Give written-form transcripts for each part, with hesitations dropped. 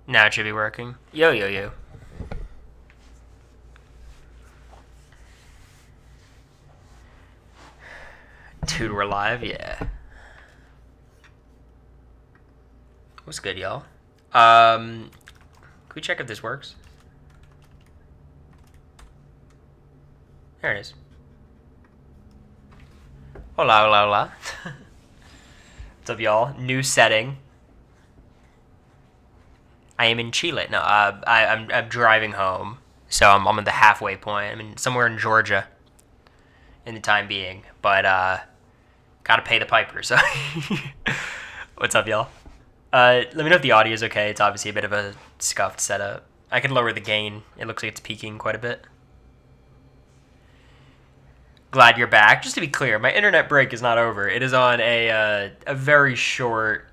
Now it should be working. Yo, yo, yo. Dude, we're live? Yeah. What's good, y'all? Can we check if this works? There it is. Hola, hola, hola. What's up, y'all? New setting. I am in Chile. No, I'm driving home, so I'm at the halfway point. I'm somewhere in Georgia, in the time being, but gotta pay the piper. So, what's up, y'all? Let me know if the audio is okay. It's obviously a bit of a scuffed setup. I could lower the gain. It looks like it's peaking quite a bit. Glad you're back. Just to be clear, my internet break is not over. It is on a very short.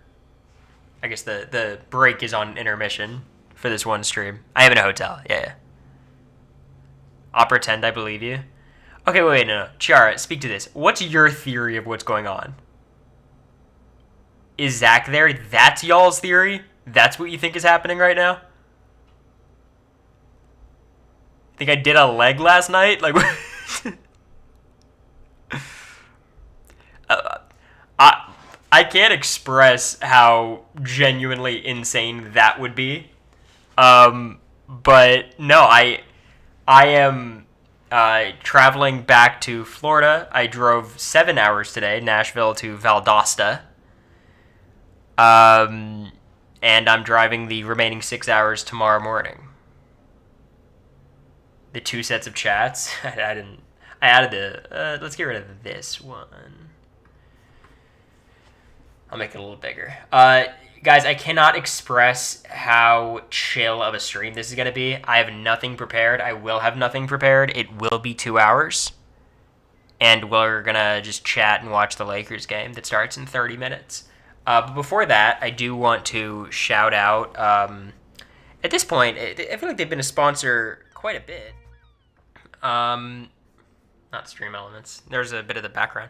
I guess the break is on intermission for this one stream. I am in a hotel. Yeah. I'll pretend I believe you. Okay, wait, no. Chiara, speak to this. What's your theory of what's going on? Is Zach there? That's y'all's theory? That's what you think is happening right now? Think I did a leg last night? Like, I can't express how genuinely insane that would be. But no, I am traveling back to Florida. I drove 7 hours today, Nashville to Valdosta. And I'm driving the remaining 6 hours tomorrow morning. The two sets of chats. I added the. Let's get rid of this one. I'll make it a little bigger. Guys, I cannot express how chill of a stream this is going to be. I have nothing prepared. I will have nothing prepared. It will be 2 hours. And we're going to just chat and watch the Lakers game that starts in 30 minutes. But before that, I do want to shout out. At this point, I feel like they've been a sponsor quite a bit. Not Stream Elements. There's a bit of the background.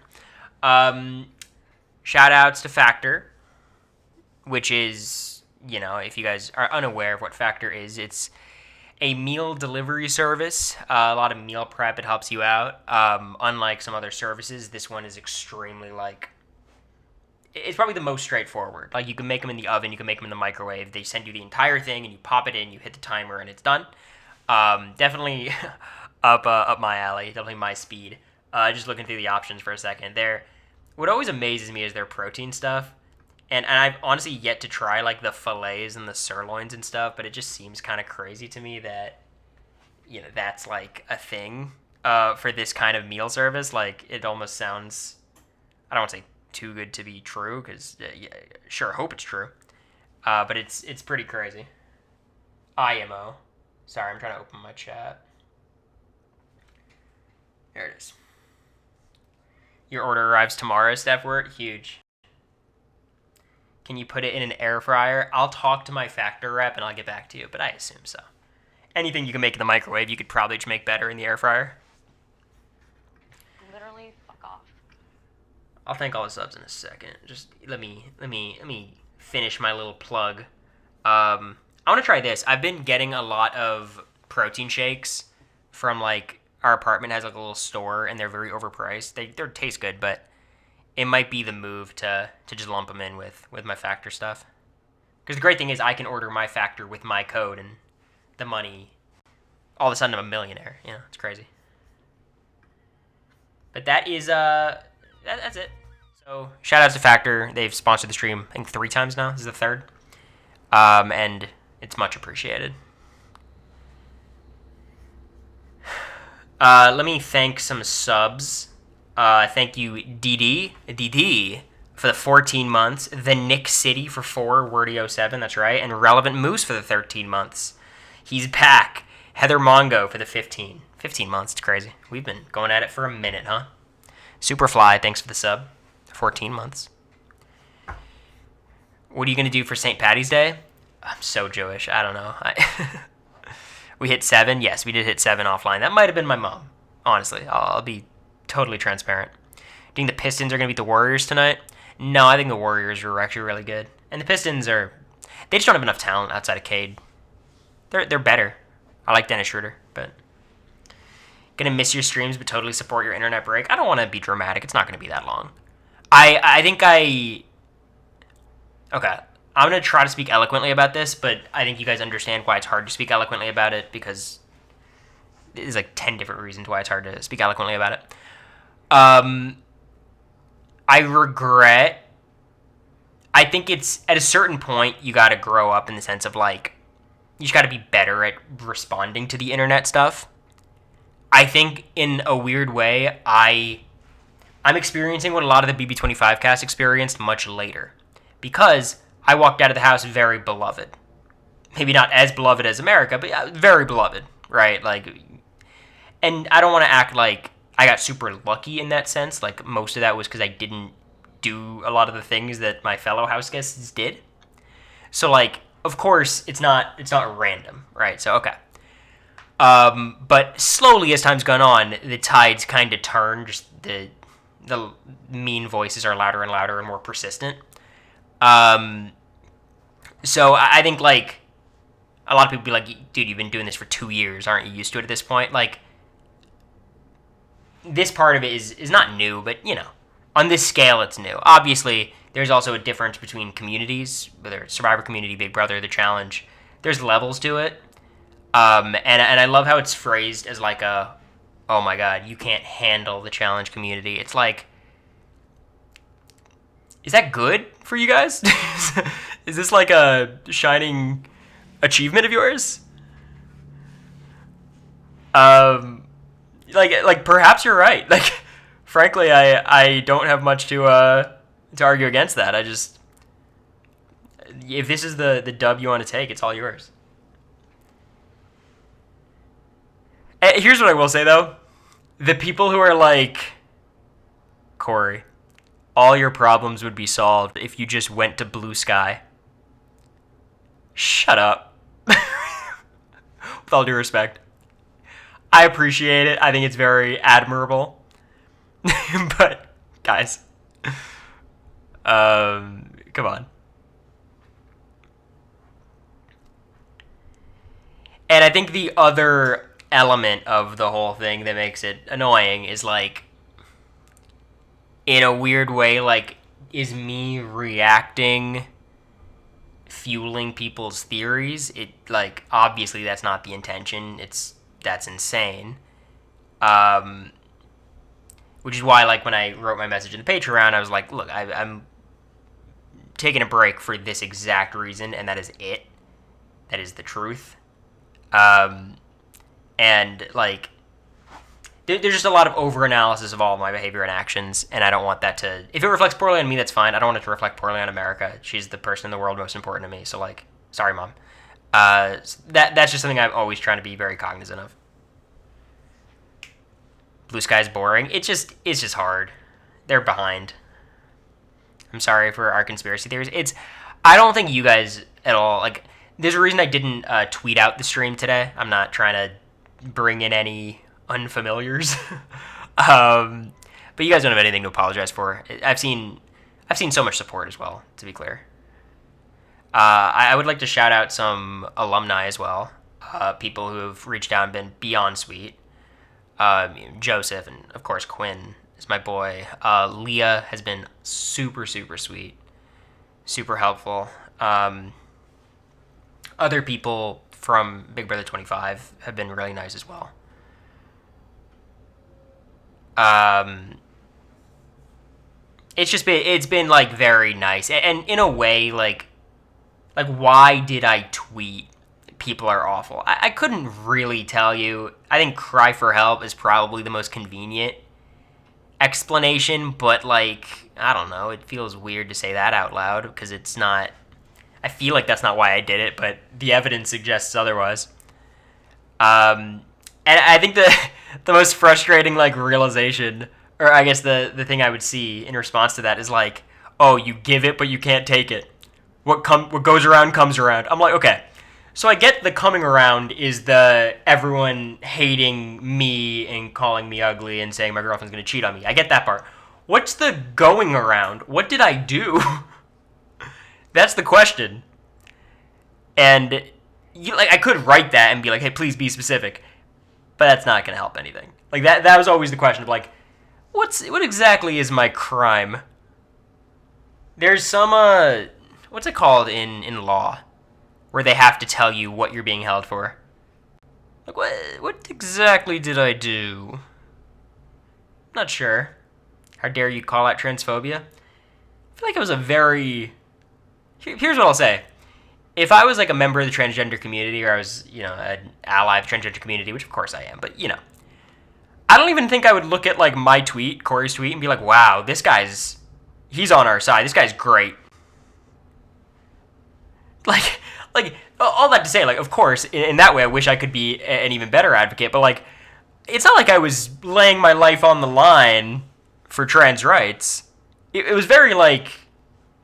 Shout outs to Factor, which is, if you guys are unaware of what Factor is, it's a meal delivery service. A lot of meal prep. It helps you out. Unlike some other services, this one is extremely, it's probably the most straightforward. Like, you can make them in the oven, you can make them in the microwave. They send you the entire thing, and you pop it in, you hit the timer, and it's done. Definitely up my alley. Definitely my speed. Just looking through the options for a second. What always amazes me is their protein stuff. And I've honestly yet to try, the fillets and the sirloins and stuff, but it just seems kind of crazy to me that, that's, a thing for this kind of meal service. It almost sounds, I don't want to say too good to be true, because, sure, hope it's true. But it's pretty crazy. IMO. Sorry, I'm trying to open my chat. There it is. Your order arrives tomorrow, Steph. Huge. Can you put it in an air fryer? I'll talk to my Factor rep and I'll get back to you, but I assume so. Anything you can make in the microwave, you could probably just make better in the air fryer. Literally, fuck off. I'll thank all the subs in a second. Just let me finish my little plug. I want to try this. I've been getting a lot of protein shakes from our apartment has a little store, and they're very overpriced. They taste good, but it might be the move to just lump them in with my Factor stuff. Because the great thing is I can order my Factor with my code, and the money, all of a sudden I'm a millionaire. It's crazy. But that is, that's it. So shout outs to Factor. They've sponsored the stream, I think 3 times now. This is the 3rd. And it's much appreciated. Let me thank some subs. Thank you, DD, for the 14 months. The Nick City for 4, Wordy07, that's right. And Relevant Moose for the 13 months. He's back. Heather Mongo for the 15 months. It's crazy. We've been going at it for a minute, huh? Superfly, thanks for the sub. 14 months. What are you going to do for St. Patty's Day? I'm so Jewish. I don't know. We hit 7. Yes, we did hit 7 offline. That might have been my mom. Honestly, I'll be totally transparent. Do you think the Pistons are going to beat the Warriors tonight? No, I think the Warriors are actually really good. And the Pistons are... They just don't have enough talent outside of Cade. They're better. I like Dennis Schroeder, but gonna miss your streams, but totally support your internet break. I don't want to be dramatic. It's not gonna be that long. Okay. I'm gonna try to speak eloquently about this, but I think you guys understand why it's hard to speak eloquently about it, because there's like 10 different reasons why it's hard to speak eloquently about it. I regret. I think it's at a certain point you got to grow up in the sense of like you just got to be better at responding to the internet stuff. I think in a weird way I'm experiencing what a lot of the BB25 cast experienced much later, because I walked out of the house very beloved. Maybe not as beloved as America, but very beloved, right? Like, and I don't want to act like I got super lucky in that sense. Like, most of that was because I didn't do a lot of the things that my fellow house guests did. So, like, of course, it's not random, right? So, okay. But slowly, as time's gone on, the tides kind of turn. Just the mean voices are louder and louder and more persistent. So I think, like, a lot of people be like, dude, you've been doing this for 2 years. Aren't you used to it at this point? Like, this part of it is not new, but, you know, on this scale, it's new. Obviously, there's also a difference between communities, whether it's Survivor community, Big Brother, The Challenge. There's levels to it. And I love how it's phrased as like oh my God, you can't handle the Challenge community. It's like, is that good for you guys? Is this like a shining achievement of yours? Like perhaps you're right. Like, frankly, I don't have much to argue against that. I just, if this is the dub you want to take, it's all yours. Here's what I will say though: the people who are like, Cory, all your problems would be solved if you just went to Blue Sky. Shut up. With all due respect. I appreciate it. I think it's very admirable. But, guys, come on. And I think the other element of the whole thing that makes it annoying is, like, in a weird way, like, is me reacting fueling people's theories? It, like, obviously that's not the intention. That's insane. Which is why, like, when I wrote my message in the Patreon, I was like, look, I'm taking a break for this exact reason, and that is it. That is the truth. And, like, there's just a lot of over-analysis of all of my behavior and actions, and I don't want that to... If it reflects poorly on me, that's fine. I don't want it to reflect poorly on America. She's the person in the world most important to me, so, like, sorry, Mom. That's just something I'm always trying to be very cognizant of. Blue Sky's boring. It's just hard. They're behind. I'm sorry for our conspiracy theories. I don't think you guys at all... Like, there's a reason I didn't tweet out the stream today. I'm not trying to bring in any unfamiliars. But you guys don't have anything to apologize for. I've seen so much support as well, to be clear. I would like to shout out some alumni as well. People who have reached out and been beyond sweet. Joseph and, of course, Quinn is my boy. Leah has been super, super sweet. Super helpful. Other people from Big Brother 25 have been really nice as well. It's been like very nice, and in a way, like why did I tweet people are awful? I couldn't really tell you. I think cry for help is probably the most convenient explanation, but, like, I don't know, it feels weird to say that out loud because it's not. I feel like that's not why I did it, but the evidence suggests otherwise. And I think the most frustrating, like, realization, or I guess the thing I would see in response to that is like, oh, you give it, but you can't take it. What goes around comes around. I'm like, okay. So I get the coming around is the everyone hating me and calling me ugly and saying my girlfriend's going to cheat on me. I get that part. What's the going around? What did I do? That's the question. And I could write that and be like, hey, please be specific, but that's not going to help anything. Like that was always the question of like, what exactly is my crime? There's some what's it called in law where they have to tell you what you're being held for. Like what exactly did I do? Not sure. How dare you call that transphobia? I feel like it was a very. Here's what I'll say. If I was like a member of the transgender community, or I was, an ally of the transgender community, which of course I am, but I don't even think I would look at like my tweet, Cory's tweet, and be like, wow, he's on our side. This guy's great. Like all that to say, like, of course, in that way, I wish I could be an even better advocate, but like, it's not like I was laying my life on the line for trans rights. It was very like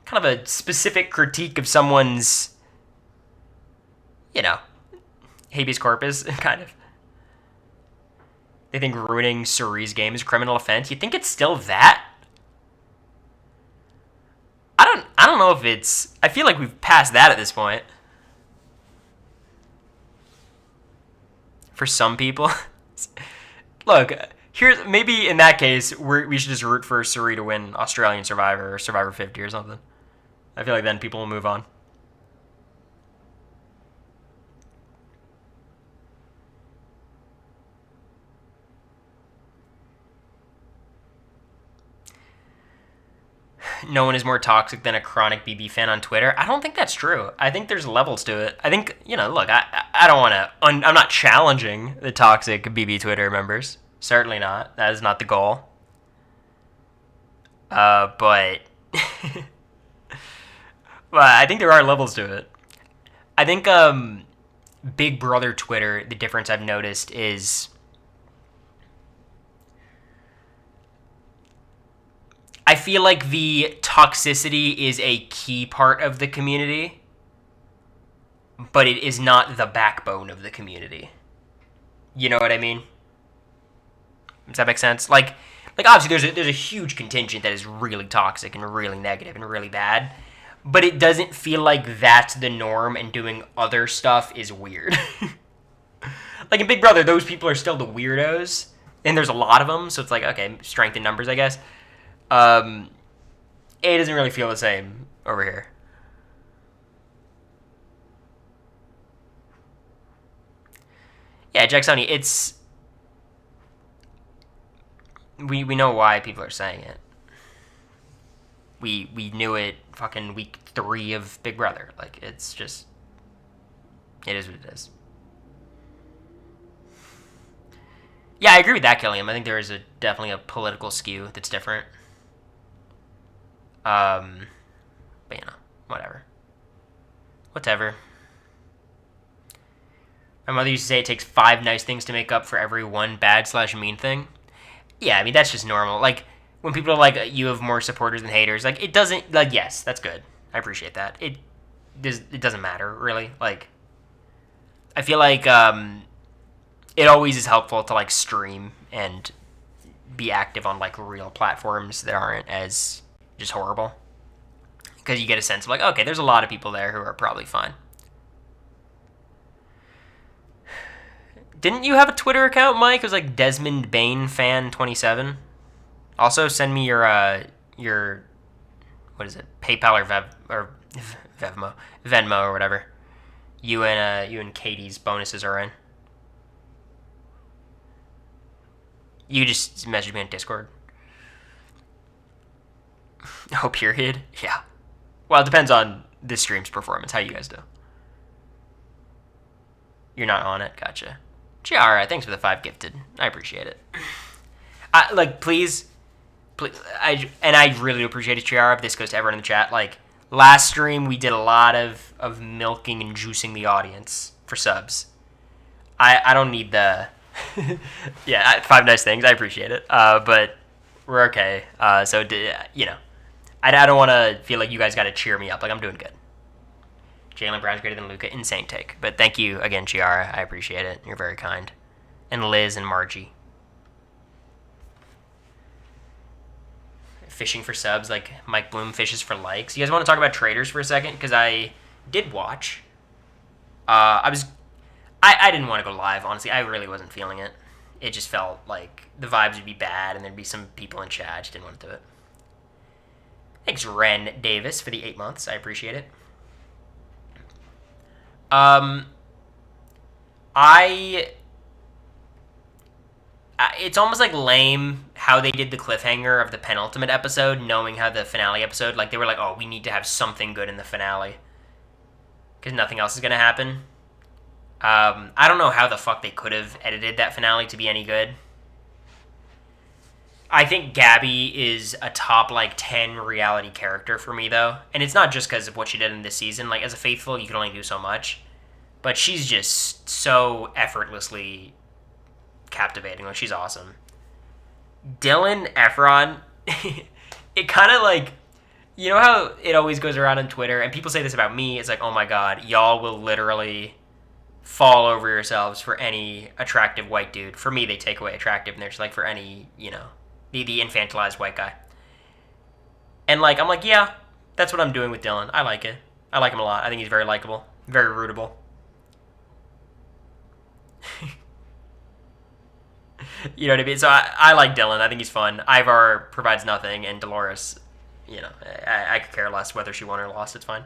kind of a specific critique of someone's, habeas corpus, kind of. They think ruining Surrey's game is a criminal offense. You think it's still that? I don't know if it's. I feel like we've passed that at this point. For some people, look. Here's maybe in that case we should just root for Surrey to win Australian Survivor or Survivor 50 or something. I feel like then people will move on. No one is more toxic than a chronic BB fan on Twitter. I don't think that's true. I think there's levels to it. I think, look, I don't want to, I'm not challenging the toxic BB Twitter members. Certainly not. That is not the goal. But, but I think there are levels to it. I think, Big Brother Twitter, the difference I've noticed is, I feel like the toxicity is a key part of the community, but it is not the backbone of the community. You know what I mean? Does that make sense? Like obviously there's a huge contingent that is really toxic and really negative and really bad, but it doesn't feel like that's the norm, and doing other stuff is weird. Like in Big Brother, those people are still the weirdos, and there's a lot of them, so it's like, okay, strength in numbers, I guess. It doesn't really feel the same over here. Yeah, Jacksoni, it's... We know why people are saying it. We knew it fucking week 3 of Big Brother. Like, it's just... It is what it is. Yeah, I agree with that, Killiam. I think there is definitely a political skew that's different. But whatever. Whatever. My mother used to say it takes 5 nice things to make up for every one bad/mean thing. Yeah, I mean, that's just normal. Like, when people are like, you have more supporters than haters, like, it doesn't, like, yes, that's good. I appreciate that. It doesn't matter, really. Like, I feel like, it always is helpful to, like, stream and be active on, like, real platforms that aren't as just horrible, because you get a sense of like, okay, there's a lot of people there who are probably fine. Didn't you have a Twitter account, Mike? It was like Desmond Bain fan 27. Also, send me your what is it, PayPal or Venmo or whatever. You and Katie's bonuses are in. You just message me on Discord. Oh, period? Yeah. Well, it depends on this stream's performance. How you guys do? You're not on it? Gotcha. Chiara, thanks for the 5 gifted. I appreciate it. Please, I really appreciate it, Chiara, if this goes to everyone in the chat. Like, last stream, we did a lot of milking and juicing the audience for subs. I don't need the... yeah, 5 nice things. I appreciate it. But we're okay. I don't want to feel like you guys got to cheer me up. Like, I'm doing good. Jaylen Brown's greater than Luka. Insane take. But thank you again, Chiara. I appreciate it. You're very kind. And Liz and Margie. Fishing for subs like Mike Bloom fishes for likes. You guys want to talk about traders for a second? Because I did watch I didn't want to go live, honestly. I really wasn't feeling it. It just felt like the vibes would be bad and there'd be some people in chat. I just didn't want to do it. Thanks, Ren Davis, for the 8 months. I appreciate it. I it's almost like lame how they did the cliffhanger of the penultimate episode, knowing how the finale episode, like they were like, oh, we need to have something good in the finale because nothing else is gonna happen. I don't know how the fuck they could have edited that finale to be any good. I think Gabby is a top like 10 reality character for me though, and it's not just because of what she did in this season. Like as a faithful, you can only do so much, but she's just so effortlessly captivating. Like she's awesome. Dylan Efron, it kind of like, you know how it always goes around on Twitter, and people say this about me. It's like, oh my god, y'all will literally fall over yourselves for any attractive white dude. For me, they take away attractive, and they're just like for any, the infantilized white guy. And like, I'm like, yeah, that's what I'm doing with Dylan. I like it. I like him a lot. I think he's very likable, very rootable. You know what I mean? So I like Dylan. I think he's fun. Ivar provides nothing, and Dolores, I could care less whether she won or lost. It's fine.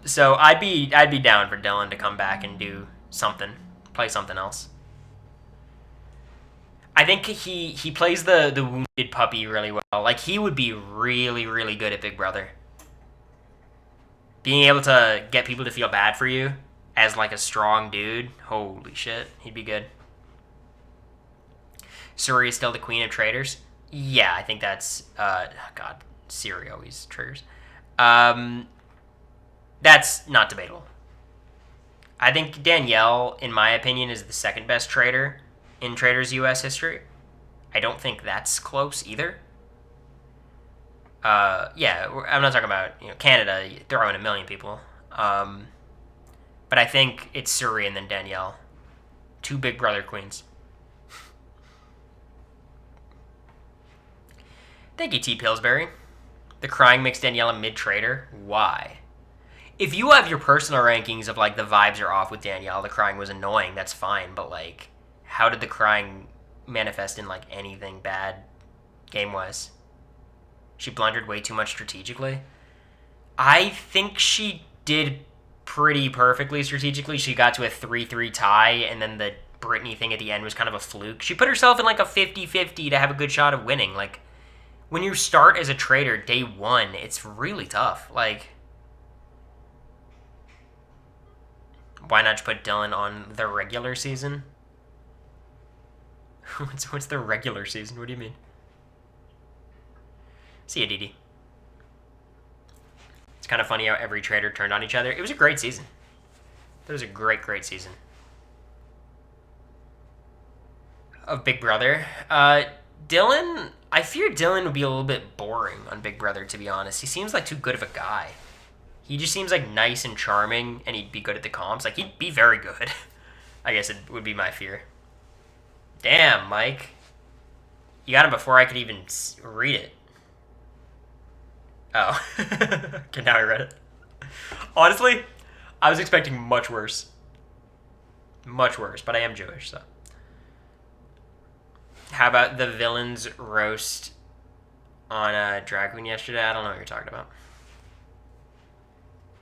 So I'd be down for Dylan to come back and do something, play something else. I think he plays the wounded puppy really well. Like he would be really really good at Big Brother. Being able to get people to feel bad for you as like a strong dude, holy shit, he'd be good. Suri is still the queen of traitors. Yeah, I think that's God, Siri always triggers. That's not debatable. I think Danielle, in my opinion, is the second best traitor in Traitors U.S. history. I don't think that's close either. Yeah, I'm not talking about Canada throwing a million people. But I think it's Suri and then Danielle. Two Big Brother queens. Thank you, T. Pillsbury. The crying makes Danielle a mid-traitor. Why? If you have your personal rankings of like the vibes are off with Danielle, the crying was annoying, that's fine. But like, how did the crying manifest in like anything bad game-wise? She blundered way too much strategically. I think she did pretty perfectly strategically. She got to a 3-3 tie, and then the Britney thing at the end was kind of a fluke. She put herself in like a 50-50 to have a good shot of winning. Like, when you start as a traitor day one, it's really tough. Like, why not just put Dylan on the regular season? What's the regular season? What do you mean? See ya, Didi. It's kind of funny how every traitor turned on each other. It was a great season. It was a great, great season of Big Brother. Dylan, I fear Dylan would be a little bit boring on Big Brother, to be honest. He seems like too good of a guy. He just seems like nice and charming, and he'd be good at the comps. Like, he'd be very good. I guess it would be my fear. Damn, Mike. You got him before I could even read it. Oh. Okay, now I read it. Honestly, I was expecting much worse. Much worse, but I am Jewish, so. How about the villains roast on Drag Queen yesterday? I don't know what you're talking about.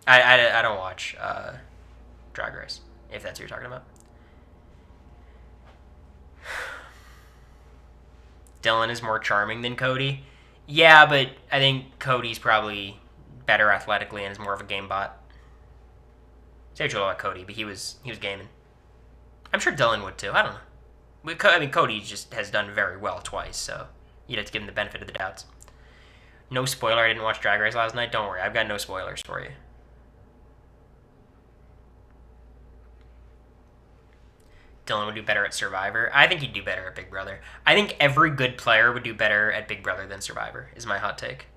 I don't watch Drag Race, if that's what you're talking about. Dylan is more charming than Cody. Yeah, but I think Cody's probably better athletically and is more of a game bot. Say what you about Cody, but he was gaming. I'm sure Dylan would too. I don't know. I mean, Cody just has done very well twice, so you'd have to give him the benefit of the doubts. No spoiler, I didn't watch Drag Race last night. Don't worry, I've got no spoilers for you. Dylan would do better at Survivor. I think he'd do better at Big Brother. I think every good player would do better at Big Brother than Survivor, is my hot take.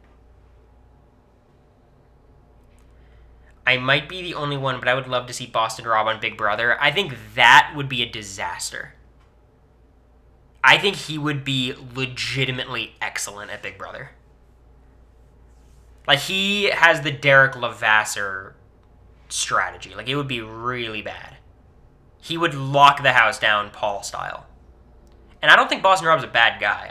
I might be the only one, but I would love to see Boston Rob on Big Brother. I think that would be a disaster. I think he would be legitimately excellent at Big Brother. Like, he has the Derek Levasseur strategy. Like, it would be really bad. He would lock the house down Paul style. And I don't think Boston Rob's a bad guy.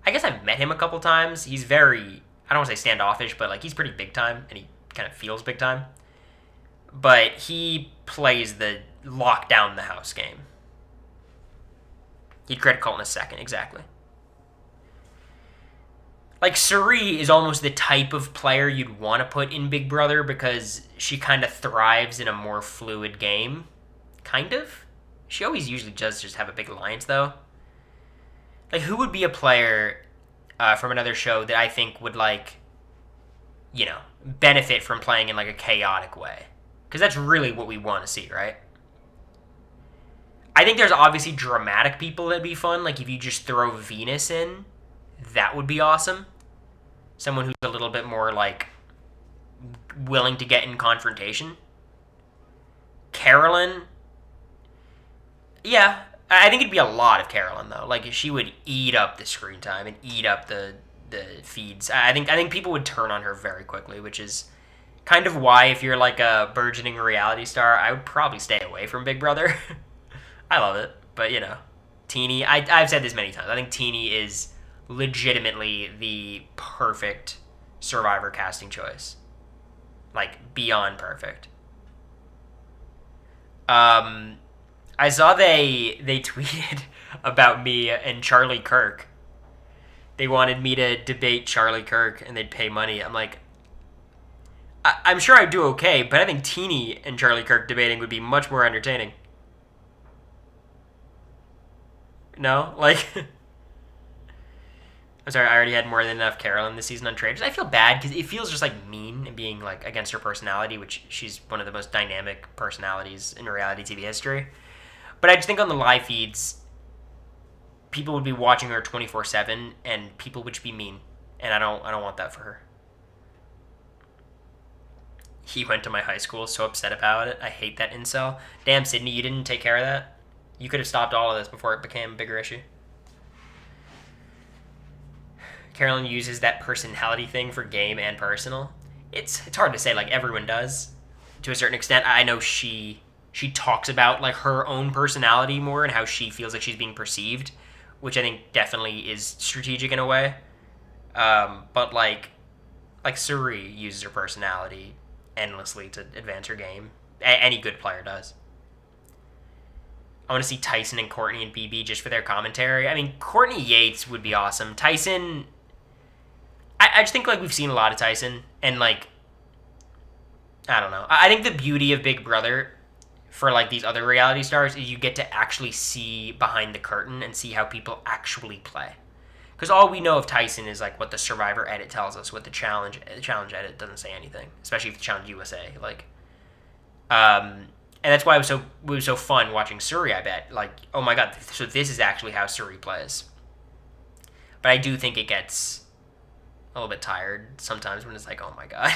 I guess I've met him a couple times. He's very, I don't want to say standoffish, but like he's pretty big time and he kind of feels big time. But he plays the lock down the house game. He'd credit Colton a second, exactly. Like, Suri is almost the type of player you'd want to put in Big Brother because she kind of thrives in a more fluid game. Kind of. She always usually does just have a big alliance, though. Like, who would be a player from another show that I think would, like, you know, benefit from playing in, like, a chaotic way? Because that's really what we want to see, right? I think there's obviously dramatic people that'd be fun. Like, if you just throw Venus in, that would be awesome. Someone who's a little bit more, like, willing to get in confrontation. Carolyn. Yeah, I think it'd be a lot of Carolyn, though. Like, she would eat up the screen time and eat up the feeds. I think people would turn on her very quickly, which is kind of why, if you're, like, a burgeoning reality star, I would probably stay away from Big Brother. I love it, but, you know, Teenie, I've said this many times. I think Teenie is legitimately the perfect Survivor casting choice. Like, beyond perfect. I saw they tweeted about me and Charlie Kirk. They wanted me to debate Charlie Kirk, and they'd pay money. I'm like, I'm sure I'd do okay, but I think Teenie and Charlie Kirk debating would be much more entertaining. No? Like, I'm sorry, I already had more than enough Carolyn this season on Traders. I feel bad because it feels just like mean and being like against her personality, which she's one of the most dynamic personalities in reality TV history. But I just think on the live feeds, people would be watching her 24/7, and people would just be mean, and I don't want that for her. He went to my high school, so upset about it. I hate that incel. Damn, Sydney, you didn't take care of that. You could have stopped all of this before it became a bigger issue. Carolyn uses that personality thing for game and personal. It's hard to say, like, everyone does to a certain extent. I know she talks about, like, her own personality more and how she feels like she's being perceived, which I think definitely is strategic in a way. But like Suri uses her personality endlessly to advance her game. Any good player does. I want to see Tyson and Courtney and BB just for their commentary. I mean, Courtney Yates would be awesome. Tyson, I just think, like, we've seen a lot of Tyson, and, like, I don't know. I think the beauty of Big Brother for, like, these other reality stars is you get to actually see behind the curtain and see how people actually play. Because all we know of Tyson is, like, what the Survivor edit tells us, what the challenge edit doesn't say anything, especially if it's Challenge USA. Like, and that's why it was so fun watching Suri, I bet. Like, oh my god, so this is actually how Suri plays. But I do think it gets a little bit tired sometimes when it's like, oh my god.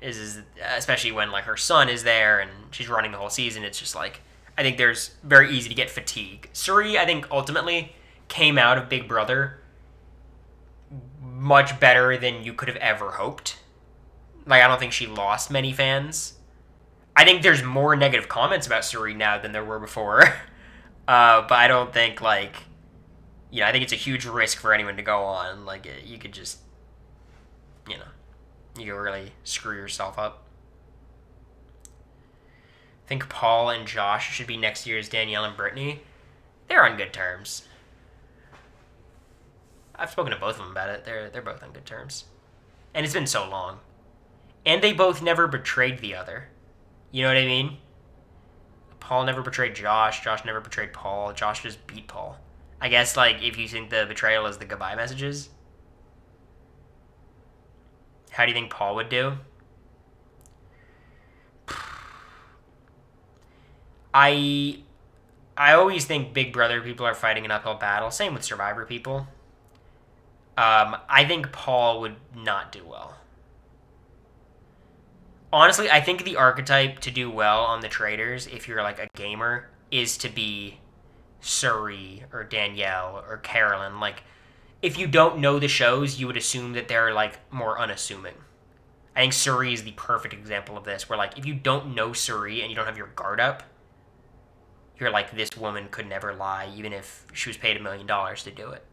Especially when, like, her son is there and she's running the whole season. It's just like, I think there's very easy to get fatigue. Suri, I think, ultimately came out of Big Brother much better than you could have ever hoped. Like, I don't think she lost many fans. I think there's more negative comments about Suri now than there were before. But I don't think, like, you know, I think it's a huge risk for anyone to go on. Like, you could just, you know, you could really screw yourself up. I think Paul and Josh should be next year's Danielle and Brittany. They're on good terms. I've spoken to both of them about it. They're both on good terms. And it's been so long. And they both never betrayed the other. You know what I mean? Paul never betrayed Josh. Josh never betrayed Paul. Josh just beat Paul. I guess, like, if you think the betrayal is the goodbye messages. How do you think Paul would do? I always think Big Brother people are fighting an uphill battle. Same with Survivor people. I think Paul would not do well. Honestly, I think the archetype to do well on the Traders, if you're, like, a gamer, is to be Suri or Danielle or Carolyn. Like, if you don't know the shows, you would assume that they're, like, more unassuming. I think Suri is the perfect example of this, where like if you don't know Suri and you don't have your guard up, you're like, this woman could never lie, even if she was paid $1 million to do it.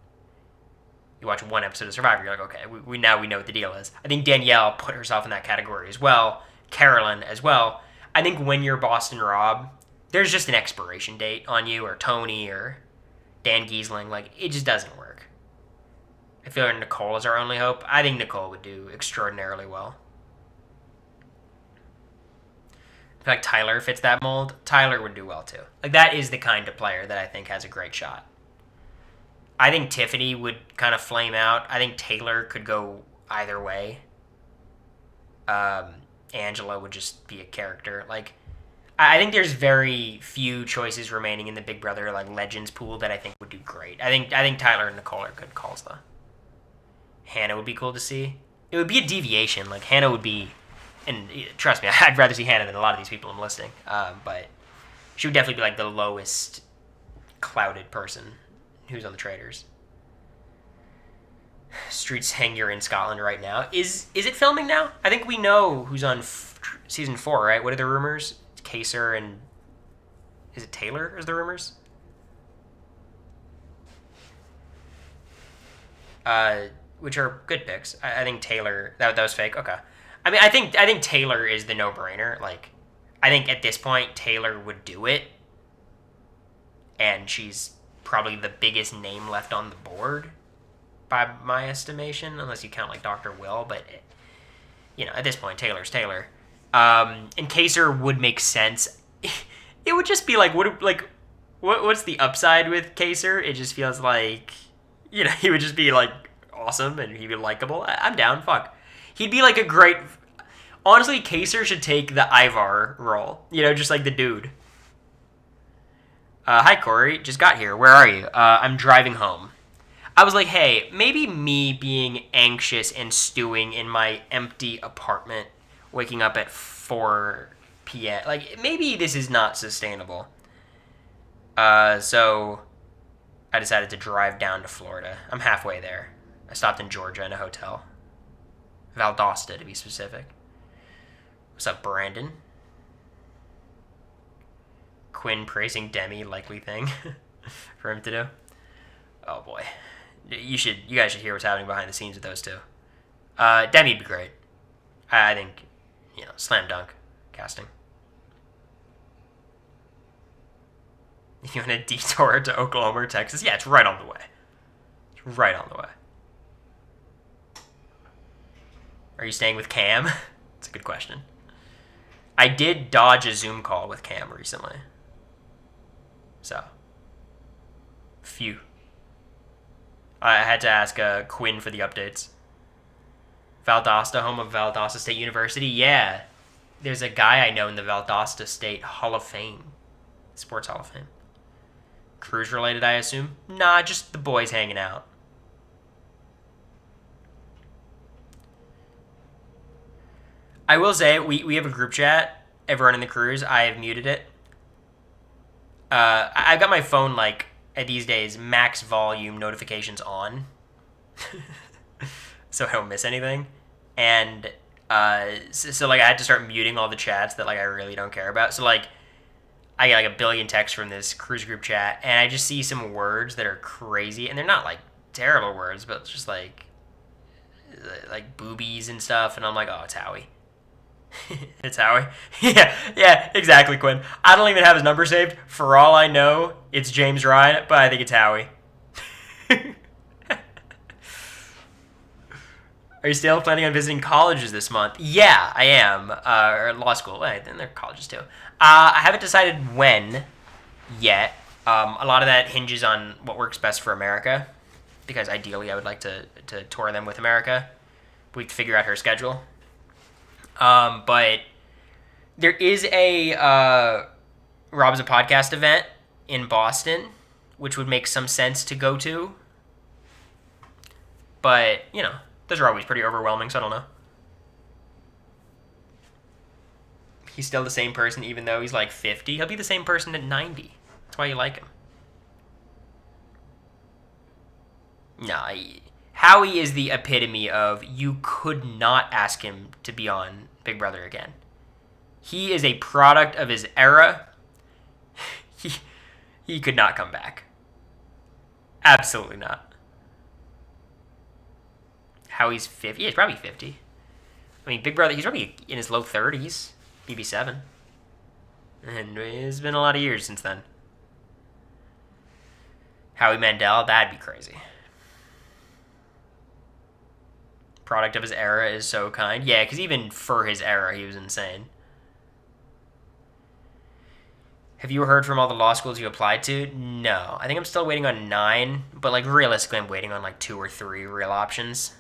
You watch one episode of Survivor, you're like, okay, we now we know what the deal is. I think Danielle put herself in that category as well. Carolyn as well. I think when you're Boston Rob, there's just an expiration date on you, or Tony, or Dan Giesling. Like, it just doesn't work. I feel like Nicole is our only hope. I think Nicole would do extraordinarily well. I feel like Tyler fits that mold. Tyler would do well too. Like, that is the kind of player that I think has a great shot. I think Tiffany would kind of flame out. I think Taylor could go either way. Angela would just be a character. Like, I think there's very few choices remaining in the Big Brother like Legends pool that I think would do great. I think Tyler and Nicole are good calls though. Hannah would be cool to see. It would be a deviation. Like, Hannah would be, and trust me, I'd rather see Hannah than a lot of these people I'm listing. But she would definitely be like the lowest clouded person who's on the Traders. Streets Hanger in Scotland right now. Is it filming now? I think we know who's on season 4, right? What are the rumors? Kaser and... Is it Taylor is the rumors? Which are good picks. I think Taylor... That was fake? Okay. I mean, I think Taylor is the no-brainer. Like, I think at this point, Taylor would do it. And she's probably the biggest name left on the board, by my estimation, unless you count like Dr. Will. But at this point, Taylor's Taylor. And Kaser would make sense. It would just be like, what's the upside with Kaser? It just feels like, he would just be like awesome and he'd be likable. I'm down. Fuck, he'd be like a great. Honestly, Kaser should take the Ivar role. Just like the dude. Hi, Cory. Just got here. Where are you? I'm driving home. I was like, hey, maybe me being anxious and stewing in my empty apartment, waking up at 4 p.m. Like, maybe this is not sustainable. So I decided to drive down to Florida. I'm halfway there. I stopped in Georgia in a hotel. Valdosta, to be specific. What's up, Brandon? Quinn praising Demi, likely thing for him to do. Oh boy, you guys should hear what's happening behind the scenes with those two. Demi'd be great. I think, slam dunk casting. If you want to detour to Oklahoma or Texas, yeah, it's right on the way. It's right on the way. Are you staying with Cam? That's a good question. I did dodge a Zoom call with Cam recently. So, phew. I had to ask Quinn for the updates. Valdosta, home of Valdosta State University? Yeah. There's a guy I know in the Valdosta State Hall of Fame. Sports Hall of Fame. Cruise related, I assume? Nah, just the boys hanging out. I will say, we have a group chat. Everyone in the cruise, I have muted it. I've got my phone, like, these days, max volume notifications on. So I don't miss anything. And, so, like, I had to start muting all the chats that, like, I really don't care about. So, like, I get, like, a billion texts from this cruise group chat, and I just see some words that are crazy. And they're not, like, terrible words, but it's just, like boobies and stuff. And I'm like, oh, it's Howie. It's Howie. Yeah, exactly, Quinn. I don't even have his number saved. For all I know, it's James Ryan, but I think it's Howie. Are you still planning on visiting colleges this month? Yeah, I am. Or law school. Then they're colleges too. I haven't decided when yet. A lot of that hinges on what works best for America, because ideally I would like to tour them with America. We have to figure out her schedule. But there is a Rob's a Podcast event in Boston, which would make some sense to go to. But, those are always pretty overwhelming, so I don't know. He's still the same person even though he's like 50. He'll be the same person at 90. That's why you like him. Nah, Howie is the epitome of you could not ask him to be on Big Brother again. He is a product of his era. He could not come back. Absolutely not. Howie's 50. Yeah, he's probably 50. I mean, Big Brother, he's probably in his low 30s. BB7. And it's been a lot of years since then. Howie Mandel, that'd be crazy. Product of his era is so kind. Yeah, because even for his era, he was insane. Have you heard from all the law schools you applied to? No. I think I'm still waiting on 9, but like realistically, I'm waiting on like 2 or 3 real options.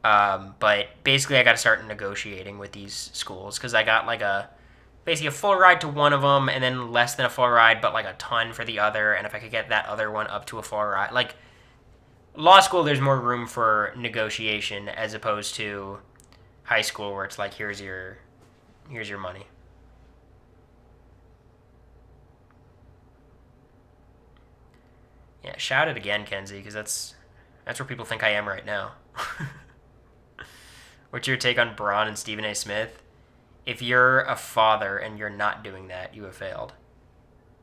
But basically, I got to start negotiating with these schools because I got like basically a full ride to one of them and then less than a full ride, but like a ton for the other. And if I could get that other one up to a full ride, like law school, there's more room for negotiation as opposed to high school where it's like, here's your money. Yeah, shout it again, Kenzie, because that's where people think I am right now. What's your take on Braun and Stephen A. Smith? If you're a father and you're not doing that, you have failed.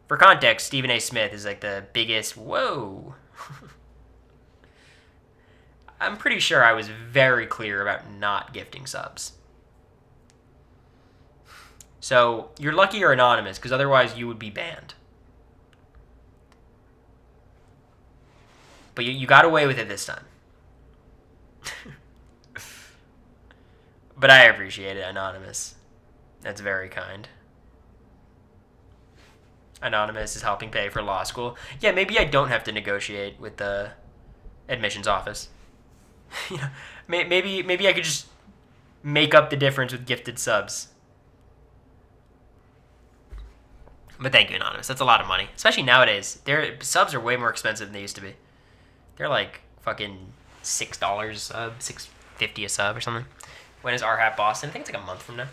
For context, Stephen A. Smith is like the biggest, whoa. I'm pretty sure I was very clear about not gifting subs. So, you're lucky you're anonymous, because otherwise you would be banned. But you got away with it this time. But I appreciate it, Anonymous. That's very kind. Anonymous is helping pay for law school. Yeah, maybe I don't have to negotiate with the admissions office. You know, maybe I could just make up the difference with gifted subs. But thank you, Anonymous. That's a lot of money. Especially nowadays. Their subs are way more expensive than they used to be. They're like fucking $6 a sub, $6.50 a sub or something. When is RHAP Boston? I think it's like a month from now.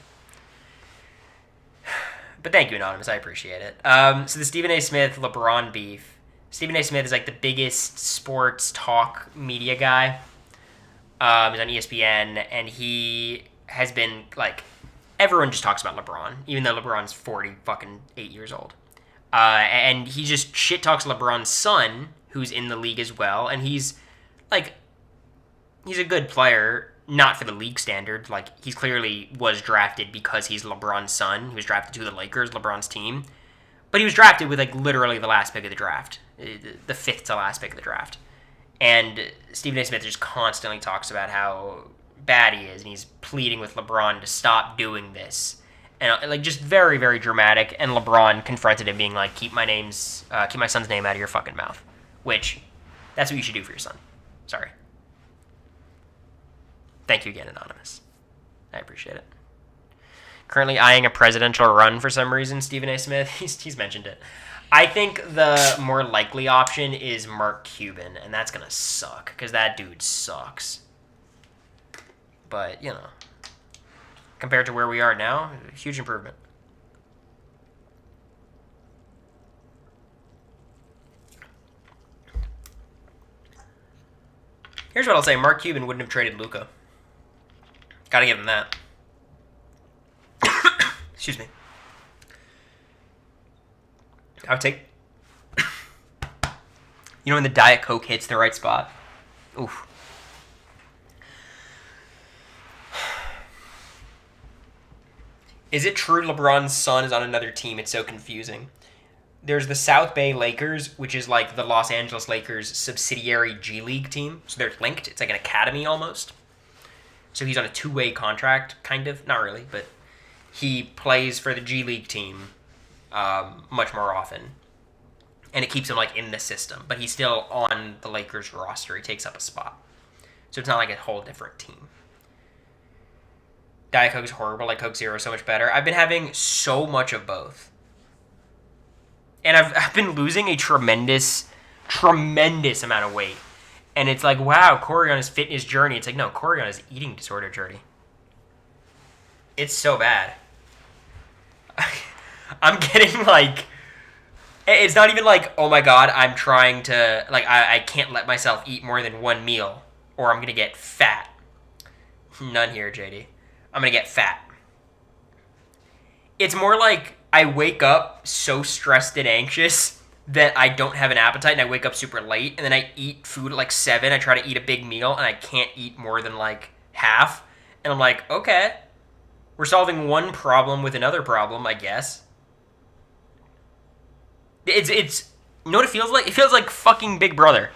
But thank you, Anonymous. I appreciate it. So the Stephen A. Smith LeBron beef. Stephen A. Smith is like the biggest sports talk media guy. He's on ESPN, and he has been like, everyone just talks about LeBron, even though LeBron's 8 years old. And he just shit talks LeBron's son, who's in the league as well, and he's a good player, not for the league standard. Like, he's clearly was drafted because he's LeBron's son. He was drafted to the Lakers, LeBron's team. But he was drafted with, like, literally the last pick of the draft. The 5th to last pick of the draft. And Stephen A. Smith just constantly talks about how bad he is, and he's pleading with LeBron to stop doing this. And, like, just very, very dramatic. And LeBron confronted him being like, keep my son's name out of your fucking mouth. Which, that's what you should do for your son. Sorry. Thank you again, Anonymous. I appreciate it. Currently eyeing a presidential run for some reason, Stephen A. Smith. He's mentioned it. I think the more likely option is Mark Cuban, and that's going to suck, because that dude sucks. But, you know, compared to where we are now, huge improvement. Here's what I'll say. Mark Cuban wouldn't have traded Luka. Gotta give him that. Excuse me. I would take... You know when the Diet Coke hits the right spot? Oof. Is it true LeBron's son is on another team? It's so confusing. There's the South Bay Lakers, which is like the Los Angeles Lakers subsidiary G League team. So they're linked. It's like an academy almost. So he's on a 2-way contract, kind of. Not really, but he plays for the G League team much more often. And it keeps him like in the system. But he's still on the Lakers roster. He takes up a spot. So it's not like a whole different team. Diet Coke is horrible. Like Coke Zero is so much better. I've been having so much of both. And I've been losing a tremendous amount of weight. And it's like, wow, Cory on his fitness journey. It's like, no, Cory on his eating disorder journey. It's so bad. I'm getting like It's not even like, oh my god, I'm trying to, like, I can't let myself eat more than one meal or I'm going to get fat. None here, JD. I'm going to get fat. It's more like I wake up so stressed and anxious that I don't have an appetite and I wake up super late and then I eat food at like 7. I try to eat a big meal and I can't eat more than like half. And I'm like, okay, we're solving one problem with another problem, I guess. It's you know what it feels like? It feels like fucking Big Brother.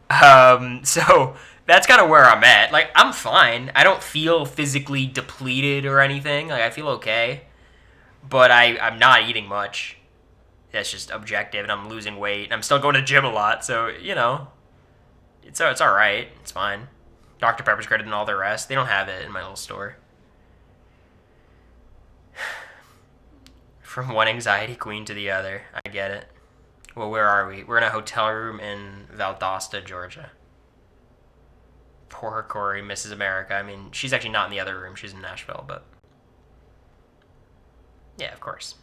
So that's kind of where I'm at. Like, I'm fine. I don't feel physically depleted or anything. Like, I feel okay. But I'm not eating much. That's just objective, and I'm losing weight. I'm still going to gym a lot, so, it's all right. It's fine. Dr. Pepper's greater than all the rest. They don't have it in my little store. From one anxiety queen to the other. I get it. Well, where are we? We're in a hotel room in Valdosta, Georgia. Poor Cory misses America. I mean, she's actually not in the other room. She's in Nashville, but... yeah, of course.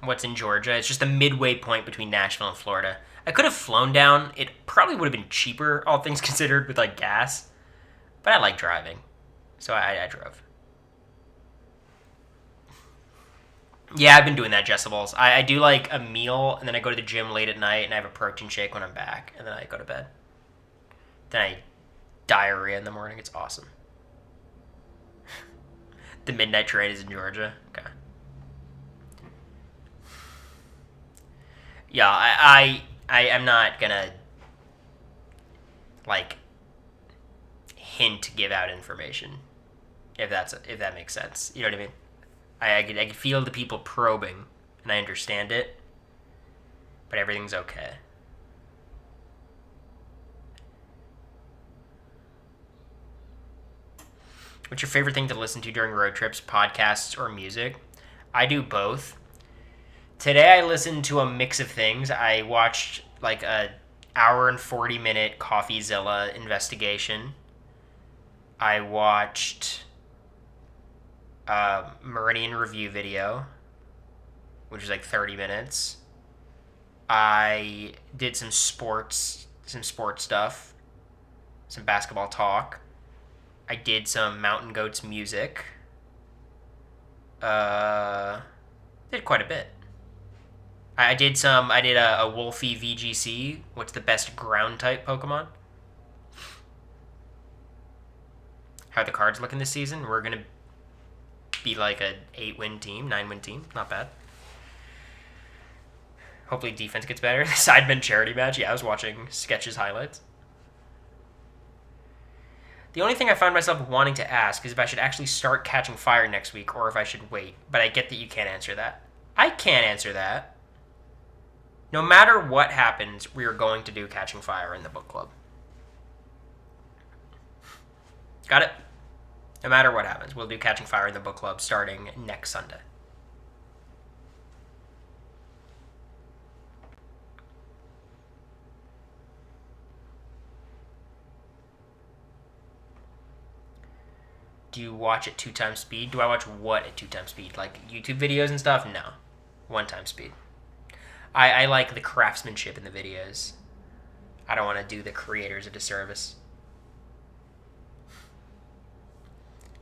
What's in Georgia? It's just a midway point between Nashville and Florida. I could have flown down. It probably would have been cheaper, all things considered, with like gas. But I like driving, so I drove. Yeah, I've been doing that, Jessables. I do like a meal, and then I go to the gym late at night, and I have a protein shake when I'm back, and then I go to bed. Then I diarrhea in the morning. It's awesome. The midnight train is in Georgia. Okay. Yeah, I am not gonna like hint give out information if that makes sense. You know what I mean? I can feel the people probing, and I understand it, but everything's okay. What's your favorite thing to listen to during road trips, podcasts, or music? I do both. Today I listened to a mix of things. I watched like a hour and 40-minute CoffeeZilla investigation. I watched a Meridian review video, which is like 30 minutes. I did some sports stuff, some basketball talk. I did some Mountain Goats music. Did quite a bit. I did a Wolfie VGC. What's the best ground type Pokemon? How the cards looking this season? We're gonna be like a 8-win team, 9-win team. Not bad. Hopefully defense gets better. Sidemen charity match. Yeah, I was watching Sketch's highlights. The only thing I find myself wanting to ask is if I should actually start Catching Fire next week or if I should wait. But I get that you can't answer that. I can't answer that. No matter what happens, we are going to do Catching Fire in the book club. Got it? No matter what happens, we'll do Catching Fire in the book club starting next Sunday. Do you watch at 2 times speed? Do I watch what at 2 times speed? Like YouTube videos and stuff? No. 1 time speed. I like the craftsmanship in the videos. I don't want to do the creators a disservice.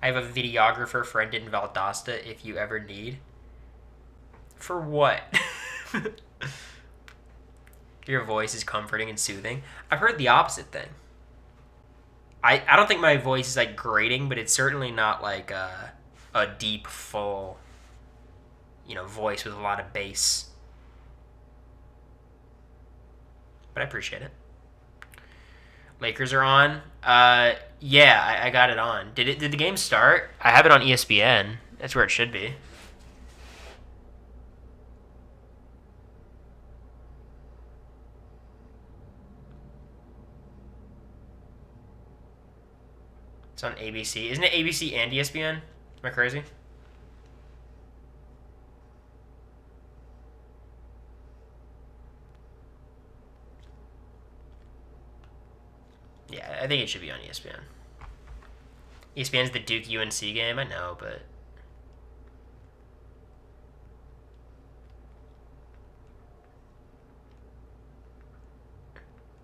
I have a videographer friend in Valdosta if you ever need. For what? Your voice is comforting and soothing. I've heard the opposite thing. I don't think my voice is like grating, but it's certainly not like a deep, full, voice with a lot of bass. But I appreciate it. Lakers are on. Yeah, I got it on. Did the game start? I have it on ESPN. That's where it should be. It's on ABC. Isn't it ABC and ESPN? Am I crazy? Yeah, I think it should be on ESPN. ESPN's the Duke UNC game, I know, but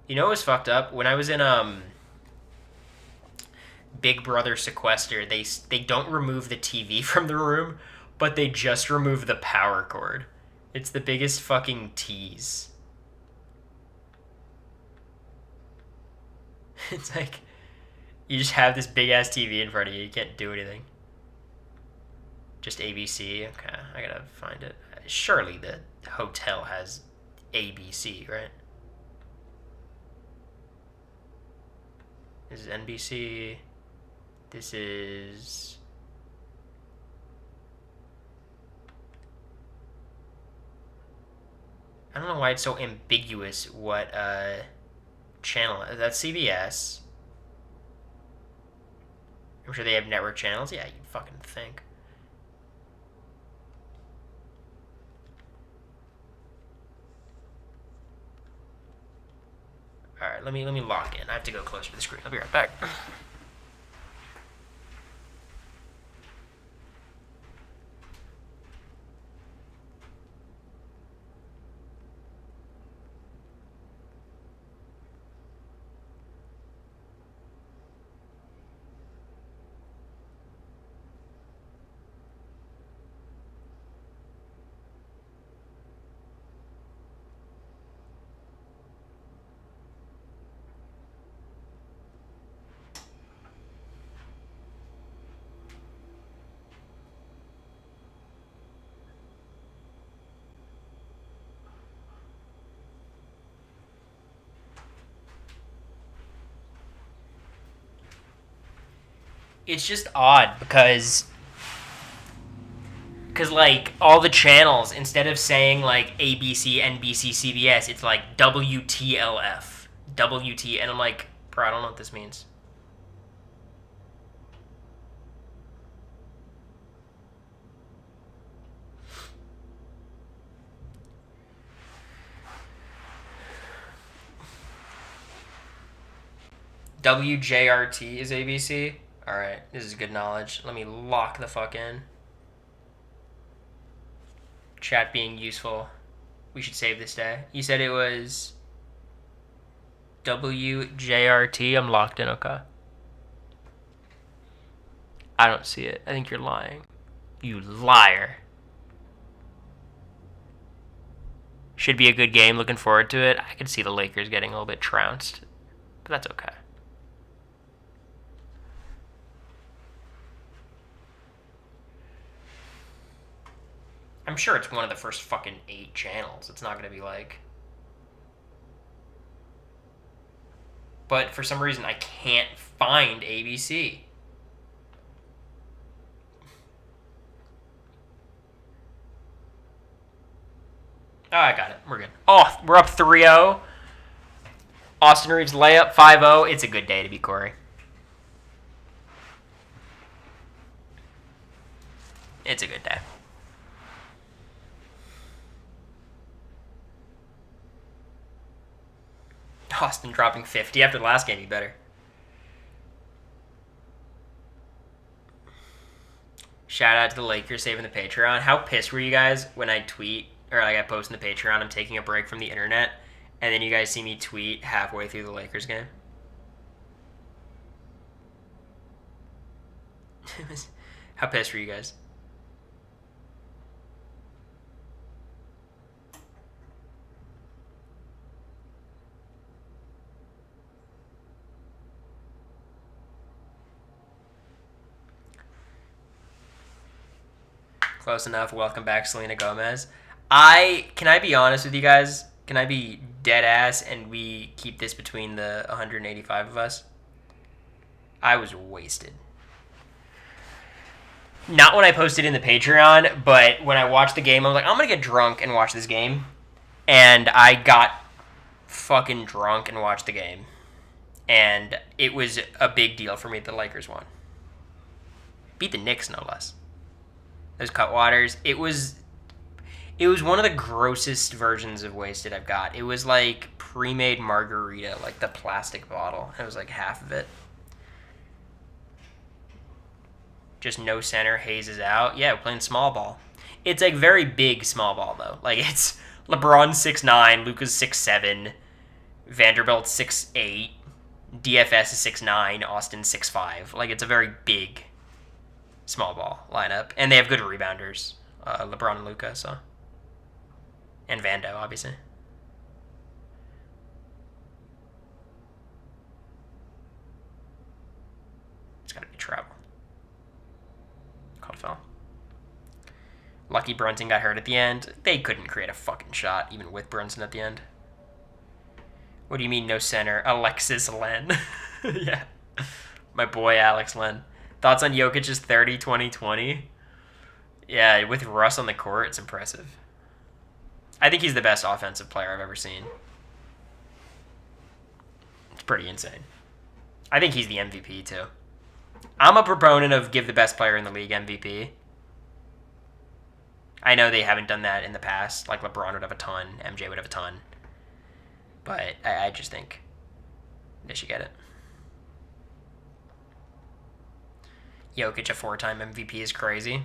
you know what was fucked up? When I was in Big Brother Sequester, they don't remove the TV from the room, but they just remove the power cord. It's the biggest fucking tease. It's like you just have this big ass TV in front of you. You can't do anything. Just ABC. Okay, I gotta find it. Surely the hotel has ABC, right? This is NBC. This is. I don't know why it's so ambiguous what channel. That's CBS. I'm sure they have network channels. Yeah, you fucking think. All right, let me log in. I have to go closer to the screen. I'll be right back. It's just odd because like all the channels, instead of saying like ABC, NBC, CBS, it's like WTLF, WT, and I'm like, bro, I don't know what this means. WJRT is ABC. All right, this is good knowledge. Let me lock the fuck in. Chat being useful. We should save this day. You said it was WJRT. I'm locked in, okay. I don't see it. I think you're lying. You liar. Should be a good game. Looking forward to it. I could see the Lakers getting a little bit trounced, but that's okay. I'm sure it's one of the first fucking 8 channels. It's not going to be like... But for some reason, I can't find ABC. Oh, I got it. We're good. Oh, we're up 3-0. Austin Reeves layup 5-0. It's a good day to be Cory. It's a good day. Austin dropping 50 after the last game. You better. Shout out to the Lakers saving the Patreon. How pissed were you guys when I tweet, or like I post in the Patreon, I'm taking a break from the internet, and then you guys see me tweet halfway through the Lakers game? How pissed were you guys? Close enough. Welcome back, Selena Gomez. Can I be honest with you guys? Can I be dead ass and we keep this between the 185 of us? I was wasted. Not when I posted in the Patreon, but when I watched the game, I was like, I'm gonna get drunk and watch this game. And I got fucking drunk and watched the game. And it was a big deal for me that the Lakers won. Beat the Knicks, no less. Those Cutwaters. It was one of the grossest versions of wasted I've got. It was like pre-made margarita, like the plastic bottle. It was like half of it. Just no center, hazes out. Yeah, we're playing small ball. It's like very big small ball though. Like it's LeBron 6'9", Luka's 6'7", Vanderbilt 6'8", DFS is 6'9", Austin 6'5". Like it's a very big small ball lineup, and they have good rebounders, LeBron and Luka, so, and Vando obviously. It's gotta be travel. Called foul. Lucky Brunson got hurt at the end. They couldn't create a fucking shot, even with Brunson at the end. What do you mean no center? Alexis Len. Yeah. My boy Alex Len. Thoughts on Jokic's 30-20-20? Yeah, with Russ on the court, it's impressive. I think he's the best offensive player I've ever seen. It's pretty insane. I think he's the MVP, too. I'm a proponent of give the best player in the league MVP. I know they haven't done that in the past. Like, LeBron would have a ton. MJ would have a ton. But I just think they should get it. Jokic, a 4-time MVP, is crazy.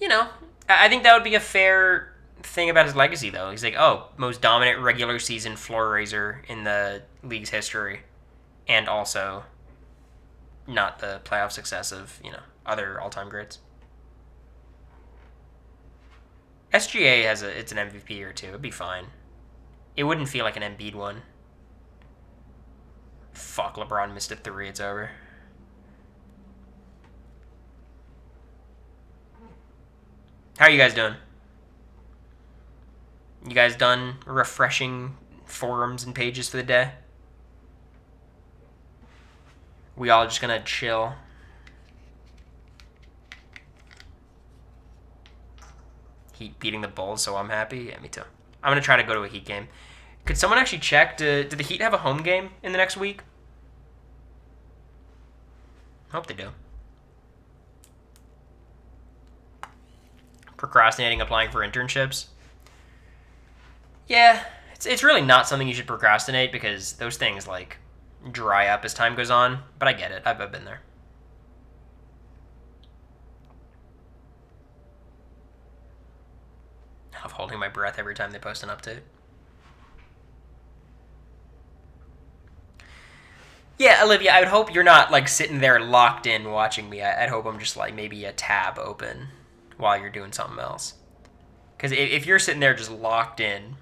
You know, I think that would be a fair thing about his legacy, though. He's like, oh, most dominant regular season floor raiser in the league's history. And also not the playoff success of, other all-time greats. SGA it's an MVP or two. It'd be fine. It wouldn't feel like an Embiid one. Fuck, LeBron missed a 3. It's over. How are you guys doing? You guys done refreshing forums and pages for the day? We all just gonna chill. Heat beating the Bulls, so I'm happy. Yeah, me too. I'm gonna try to go to a Heat game. Could someone actually check? Do the Heat have a home game in the next week? I hope they do. Procrastinating applying for internships. Yeah, it's really not something you should procrastinate because those things like dry up as time goes on. But I get it. I've been there. I'm holding my breath every time they post an update. Yeah, Olivia, I would hope you're not like sitting there locked in watching me. I'd hope I'm just like maybe a tab open while you're doing something else. Because if you're sitting there just locked in,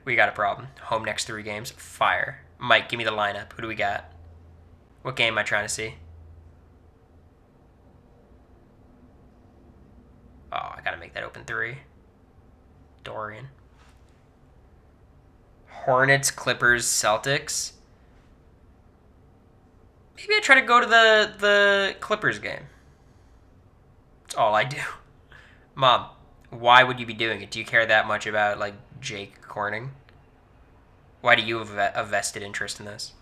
we got a problem. Home next 3 games, fire. Mike, give me the lineup. Who do we got? What game am I trying to see? Oh, I gotta make that open 3. Dorian. Hornets, Clippers, Celtics. Maybe I try to go to the Clippers game. That's all I do. Mom, why would you be doing it? Do you care that much about, like, Jake Corning? Why do you have a vested interest in this?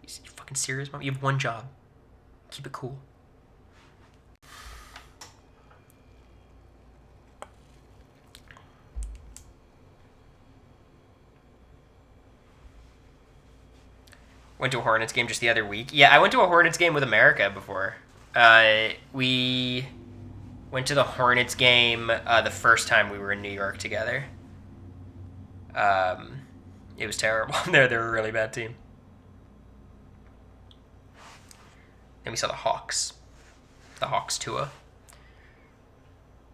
You fucking serious, Mom? You have one job. Keep it cool. Went to a Hornets game just the other week. Yeah, I went to a Hornets game with America before. We went to the Hornets game the first time we were in New York together. It was terrible. They're a really bad team. Then we saw the Hawks. The Hawks Tua.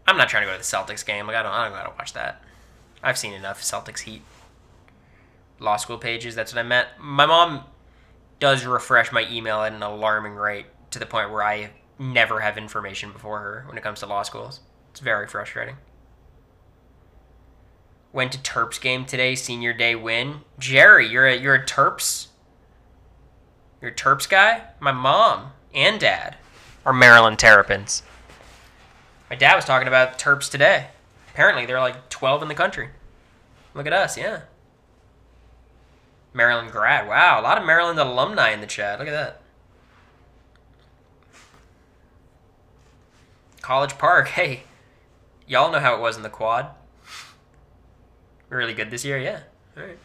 I'm not trying to go to the Celtics game. Like I don't gotta watch that. I've seen enough Celtics Heat. Law school pages, that's what I meant. My mom does refresh my email at an alarming rate to the point where I never have information before her when it comes to law schools. It's very frustrating. Went to Terps game today, senior day win. Jerry, you're a Terps? You're a Terps guy? My mom and dad are Maryland Terrapins. My dad was talking about Terps today. Apparently they're like 12 in the country. Look at us, yeah. Maryland grad. Wow, a lot of Maryland alumni in the chat. Look at that. College Park. Hey, Y'all know how it was in the quad. Really good this year, yeah. All right.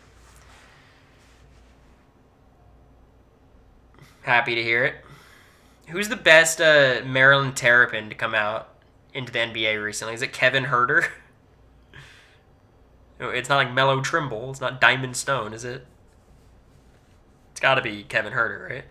Happy to hear it. Who's the best Maryland Terrapin to come out into the NBA recently? Is it Kevin Herter? It's not like Mellow Trimble. It's not Diamond Stone, is it? It's got to be Kevin Herter, right?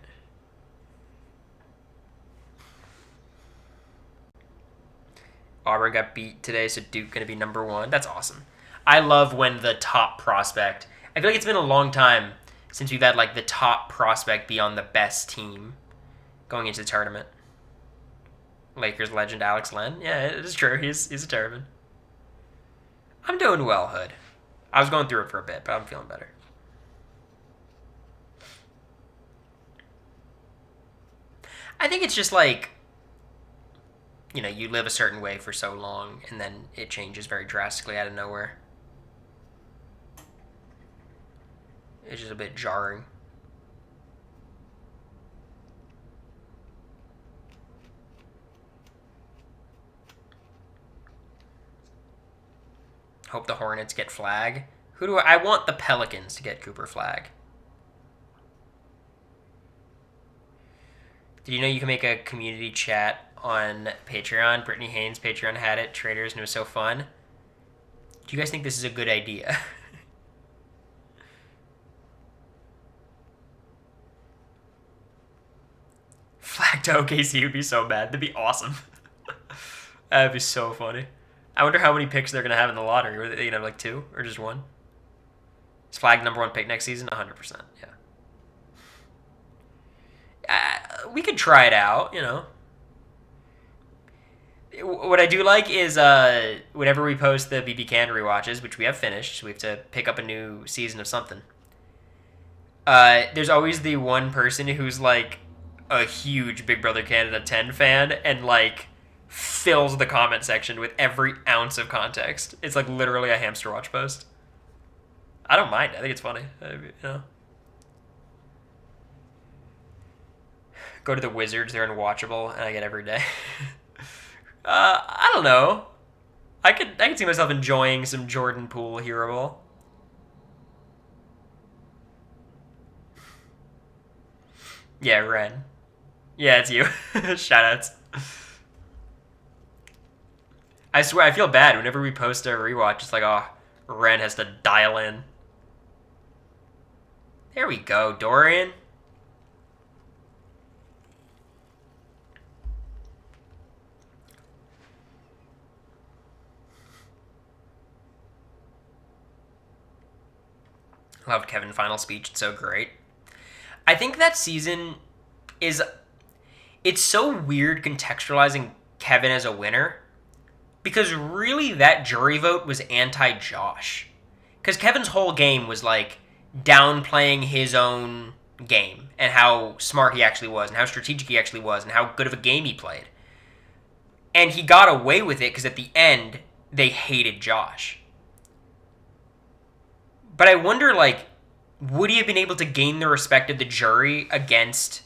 Auburn got beat today, so Duke going to be number one. That's awesome. I love when the top prospect. I feel like it's been a long time since we've had like the top prospect be on the best team going into the tournament. Lakers legend Alex Len. Yeah, it is true. He's a Terrapin. I'm doing well, Hood. I was going through it for a bit, but I'm feeling better. I think it's just like, you live a certain way for so long, and then it changes very drastically out of nowhere. It's just a bit jarring. Hope the Hornets get flag. I want the Pelicans to get Cooper flag. Did you know you can make a community chat on Patreon? Brittany Haynes' Patreon had it. Traders, and it was so fun. Do you guys think this is a good idea? Flag to OKC would be so bad. That'd be awesome. That'd be so funny. I wonder how many picks they're going to have in the lottery. Are they going to have like two or just one? Is Flag number one pick next season? 100%, yeah. We could try it out, What I do like is whenever we post the BB Can rewatches, which we have finished, so we have to pick up a new season of something. There's always the one person who's like a huge Big Brother Canada 10 fan and like fills the comment section with every ounce of context. It's like literally a hamster watch post. I don't mind. I think it's funny. Go to the Wizards. They're unwatchable, and I get every day. I don't know. I could see myself enjoying some Jordan Poole hero ball. Yeah, Ren. Yeah, it's you. Shoutouts. I swear, I feel bad whenever we post a rewatch. It's like, oh, Ren has to dial in. There we go, Dorian. Loved Kevin's final speech. It's so great. I think that season is... It's so weird contextualizing Kevin as a winner because really that jury vote was anti-Josh. Because Kevin's whole game was like downplaying his own game and how smart he actually was and how strategic he actually was and how good of a game he played. And he got away with it because at the end, they hated Josh. But I wonder, like, would he have been able to gain the respect of the jury against...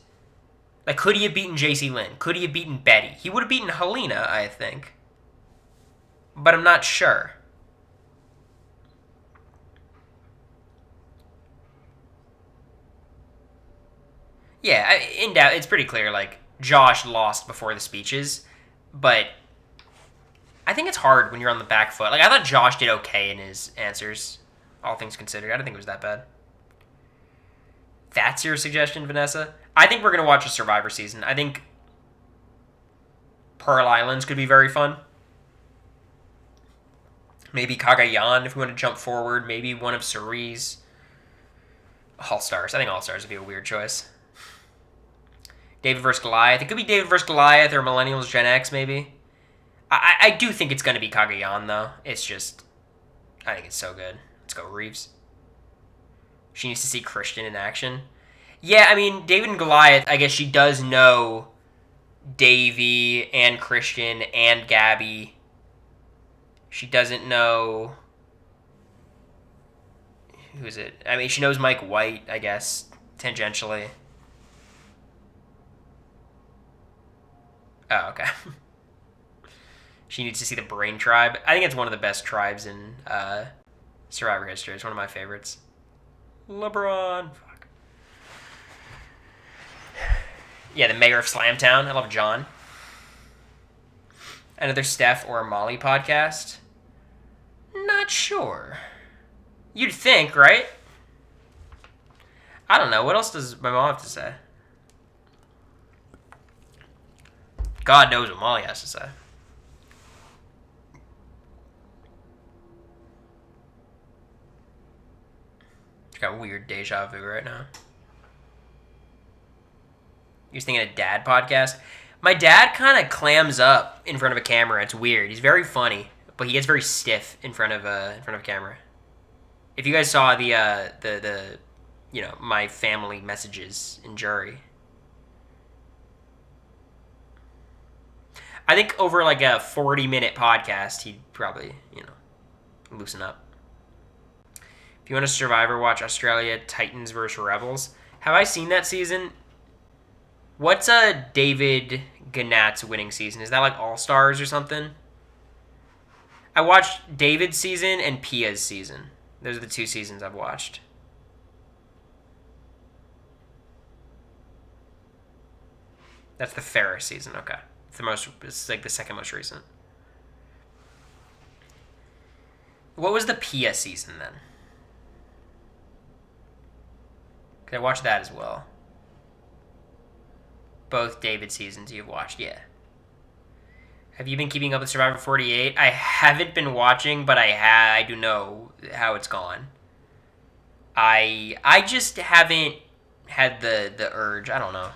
Like, could he have beaten JC Lynn? Could he have beaten Betty? He would have beaten Helena, I think. But I'm not sure. Yeah, in doubt, it's pretty clear, like, Josh lost before the speeches, but I think it's hard when you're on the back foot. Like, I thought Josh did okay in his answers, all things considered. I don't think it was that bad. That's your suggestion, Vanessa? I think we're going to watch a Survivor season. I think Pearl Islands could be very fun. Maybe Cagayan if we want to jump forward. Maybe one of Cerie's. All-Stars. I think All-Stars would be a weird choice. David vs. Goliath. It could be David vs. Goliath or Millennials Gen X, maybe. I do think it's going to be Cagayan, though. It's just... I think it's so good. Let's go, Reeves. She needs to see Christian in action. Yeah, I mean, David and Goliath, I guess she does know Davey and Christian and Gabby. She doesn't know... Who is it? I mean, she knows Mike White, I guess, tangentially. Oh, okay. She needs to see the Brain Tribe. I think it's one of the best tribes in Survivor history. It's one of my favorites. LeBron. Fuck. Yeah, the mayor of Slamtown. I love John. Another Steph or Molly podcast? Not sure. You'd think, right? I don't know. What else does my mom have to say? God knows what Molly has to say. She's got weird deja vu right now. You're thinking a dad podcast? My dad kind of clams up in front of a camera. It's weird. He's very funny, but he gets very stiff in front of a camera. If you guys saw the my family messages in jury, I think over like a 40-minute podcast, he'd probably loosen up. If you want to Survivor, watch Australia Titans versus Rebels. Have I seen that season? What's David Gannett's winning season? Is that like All Stars or something? I watched David's season and Pia's season. Those are the two seasons I've watched. That's the Ferris season. Okay, it's like the second most recent. What was the Pia season then? Cause I watched that as well. Both David seasons you've watched, yeah. Have you been keeping up with Survivor 48? I haven't been watching, but I do know how it's gone. I just haven't had the urge. I don't know.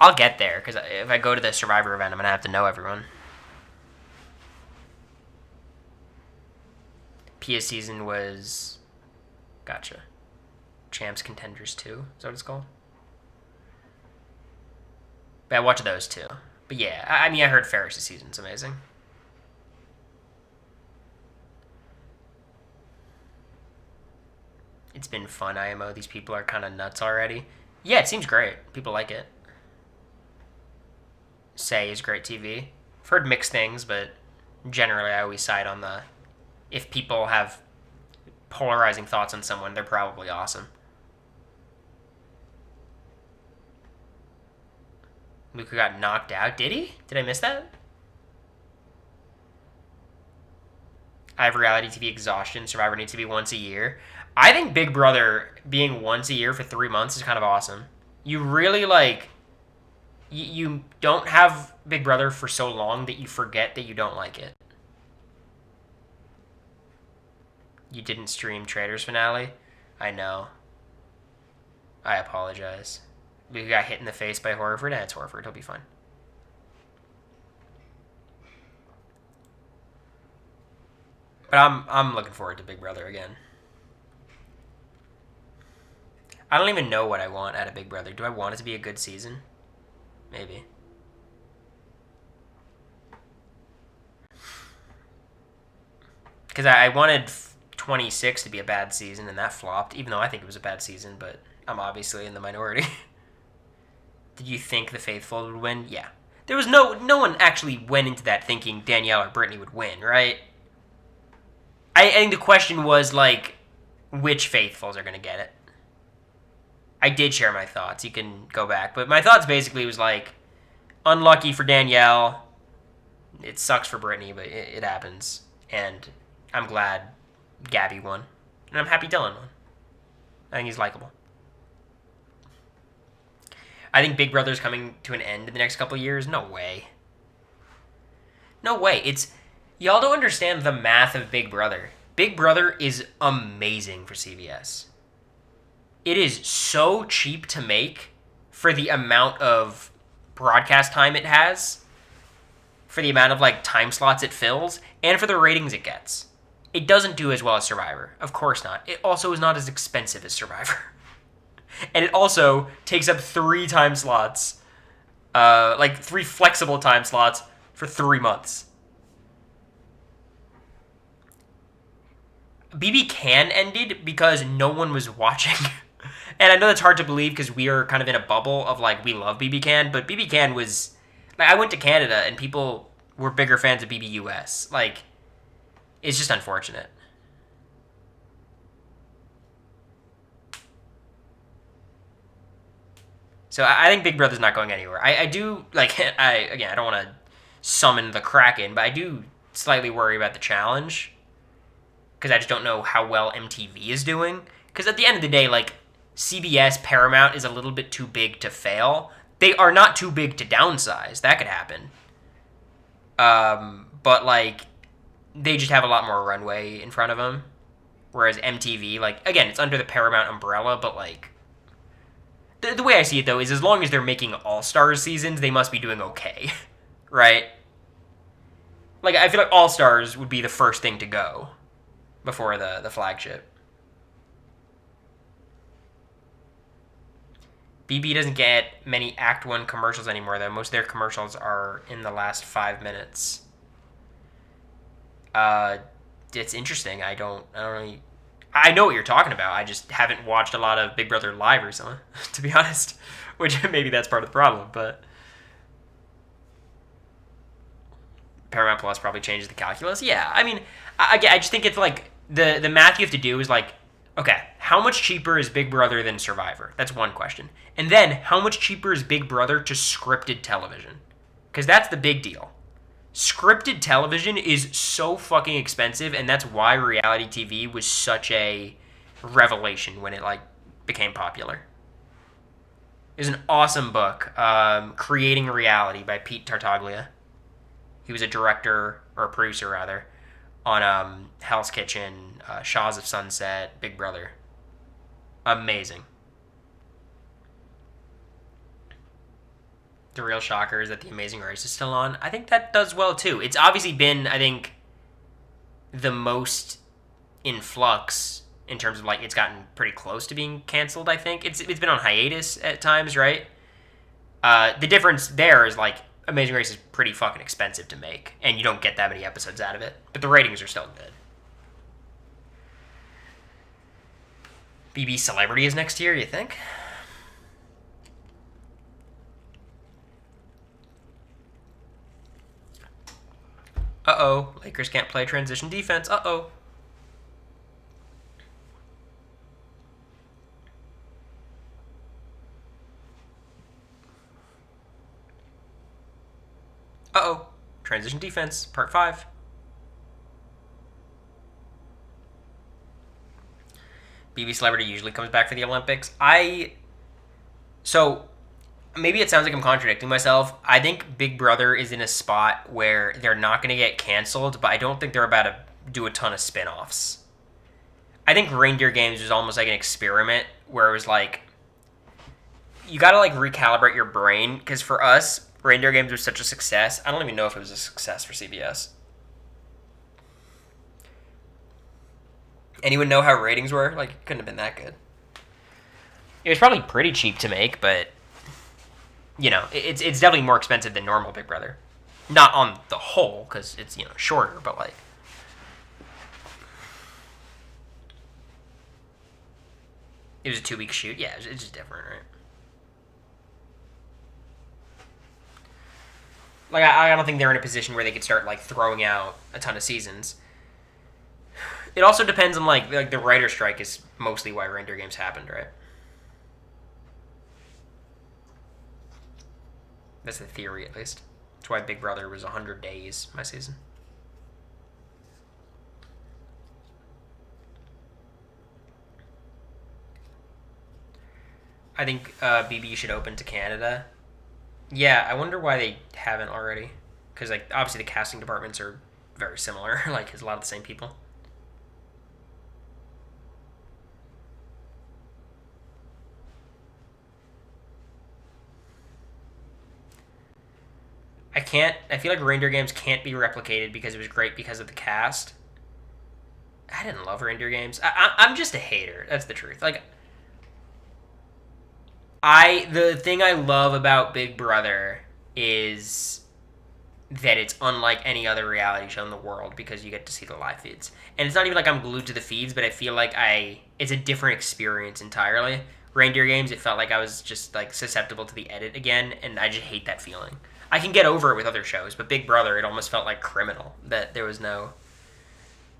I'll get there, because if I go to the Survivor event, I'm going to have to know everyone. Pia's season was... Gotcha. Champs Contenders 2. Is that what it's called? But I watched those too. But yeah, I mean, I heard Ferris' season's amazing. It's been fun, IMO. These people are kind of nuts already. Yeah, it seems great. People like it. Say is great TV. I've heard mixed things, but generally I always side on the... If people have polarizing thoughts on someone, they're probably awesome. Luka got knocked out. Did he? Did I miss that? I have reality TV exhaustion. Survivor needs to be once a year. I think Big Brother being once a year for 3 months is kind of awesome. You really, like... You don't have Big Brother for so long that you forget that you don't like it. You didn't stream Traitors finale? I know. I apologize. We got hit in the face by Horford. It's Horford. He'll be fine. But I'm looking forward to Big Brother again. I don't even know what I want out of Big Brother. Do I want it to be a good season? Maybe. Because I wanted 26 to be a bad season, and that flopped, even though I think it was a bad season, but I'm obviously in the minority. Did you think the Faithful would win? Yeah. There was no one actually went into that thinking Danielle or Brittany would win, right? I think the question was, like, which Faithfuls are going to get it. I did share my thoughts. You can go back. But my thoughts basically was, like, unlucky for Danielle. It sucks for Brittany, but it happens. And I'm glad Gabby won. And I'm happy Dylan won. I think he's likable. I think Big Brother's coming to an end in the next couple of years. No way. No way. Y'all don't understand the math of Big Brother. Big Brother is amazing for CBS. It is so cheap to make for the amount of broadcast time it has, for the amount of like time slots it fills, and for the ratings it gets. It doesn't do as well as Survivor. Of course not. It also is not as expensive as Survivor. And it also takes up 3 time slots, like 3 flexible time slots for 3 months. BB Can ended because no one was watching. And I know that's hard to believe because we are kind of in a bubble of like, we love BB Can, but BB Can was, like, I went to Canada and people we're bigger fans of BBUS. Like, it's just unfortunate. So I think Big Brother's not going anywhere. I do, like, I don't want to summon the Kraken, but I do slightly worry about the challenge because I just don't know how well MTV is doing. Because at the end of the day, like, CBS, Paramount is a little bit too big to fail. They are not too big to downsize. That could happen. But, like, they just have a lot more runway in front of them. Whereas MTV, like, again, it's under the Paramount umbrella, but, like, the way I see it, though, is as long as they're making All-Stars seasons, they must be doing okay. Right? Like, I feel like All-Stars would be the first thing to go before the flagship. BB doesn't get many Act 1 commercials anymore, though. Most of their commercials are in the last 5 minutes. It's interesting. I don't really... I know what you're talking about. I just haven't watched a lot of Big Brother Live recently, to be honest. Which, maybe that's part of the problem, but... Paramount Plus probably changes the calculus. Yeah, I mean, I just think it's like... The math you have to do is like... Okay, how much cheaper is Big Brother than Survivor? That's one question. And then, how much cheaper is Big Brother to scripted television? Because that's the big deal. Scripted television is so fucking expensive, and that's why reality TV was such a revelation when it, like, became popular. There's an awesome book, Creating Reality by Pete Tartaglia. He was a director, or a producer, rather, on Hell's Kitchen, Shaws of Sunset, Big Brother. Amazing. The real shocker is that The Amazing Race is still on. I think that does well, too. It's obviously been, I think, the most in flux in terms of, like, it's gotten pretty close to being canceled, I think. It's been on hiatus at times, right? The difference there is, like, Amazing Race is pretty fucking expensive to make, and you don't get that many episodes out of it. But the ratings are still good. BB Celebrity is next year, you think? Uh-oh. Lakers can't play transition defense. Uh-oh. Uh-oh. Transition defense, part 5. BB Celebrity usually comes back for the Olympics. So, maybe it sounds like I'm contradicting myself. I think Big Brother is in a spot where they're not going to get canceled, but I don't think they're about to do a ton of spin-offs. I think Reindeer Games was almost like an experiment where it was like, you got to, like, recalibrate your brain, because for us, Reindeer Games was such a success. I don't even know if it was a success for CBS. Anyone know how ratings were? Like, it couldn't have been that good. It was probably pretty cheap to make, but, you know, it's definitely more expensive than normal Big Brother. Not on the whole, because it's, you know, shorter, but, like... It was a 2-week shoot. Yeah, it's just different, right? Like, I don't think they're in a position where they could start, like, throwing out a ton of seasons. It also depends on, like the writer strike is mostly why Reindeer Games happened, right? That's the theory, at least. That's why Big Brother was 100 days my season. I think BB should open to Canada. Yeah, I wonder why they haven't already. Because, like, obviously the casting departments are very similar. Like, it's a lot of the same people. I feel like Reindeer Games can't be replicated because it was great because of the cast. I didn't love Reindeer Games. I'm just a hater. That's the truth. Like, the thing I love about Big Brother is that it's unlike any other reality show in the world because you get to see the live feeds. And it's not even like I'm glued to the feeds, but I feel like it's a different experience entirely. Reindeer Games, it felt like I was just like susceptible to the edit again, and I just hate that feeling. I can get over it with other shows, but Big Brother, it almost felt like criminal that there was no,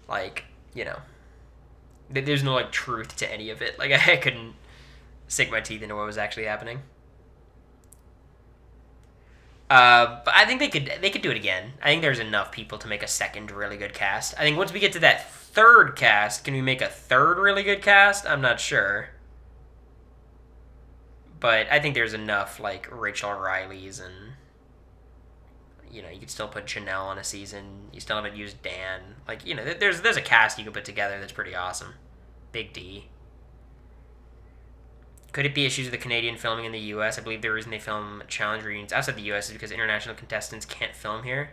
like, you know, there's no like truth to any of it. Like I couldn't sink my teeth into what was actually happening. But I think they could do it again. I think there's enough people to make a second really good cast. I think once we get to that third cast, can we make a third really good cast? I'm not sure. But I think there's enough like Rachel Riley's and you could still put Janelle on a season. You still haven't used Dan. Like, there's a cast you can put together that's pretty awesome. Big D. Could it be issues with the Canadian filming in the U.S.? I believe the reason they film challenge reunions outside the U.S. is because international contestants can't film here.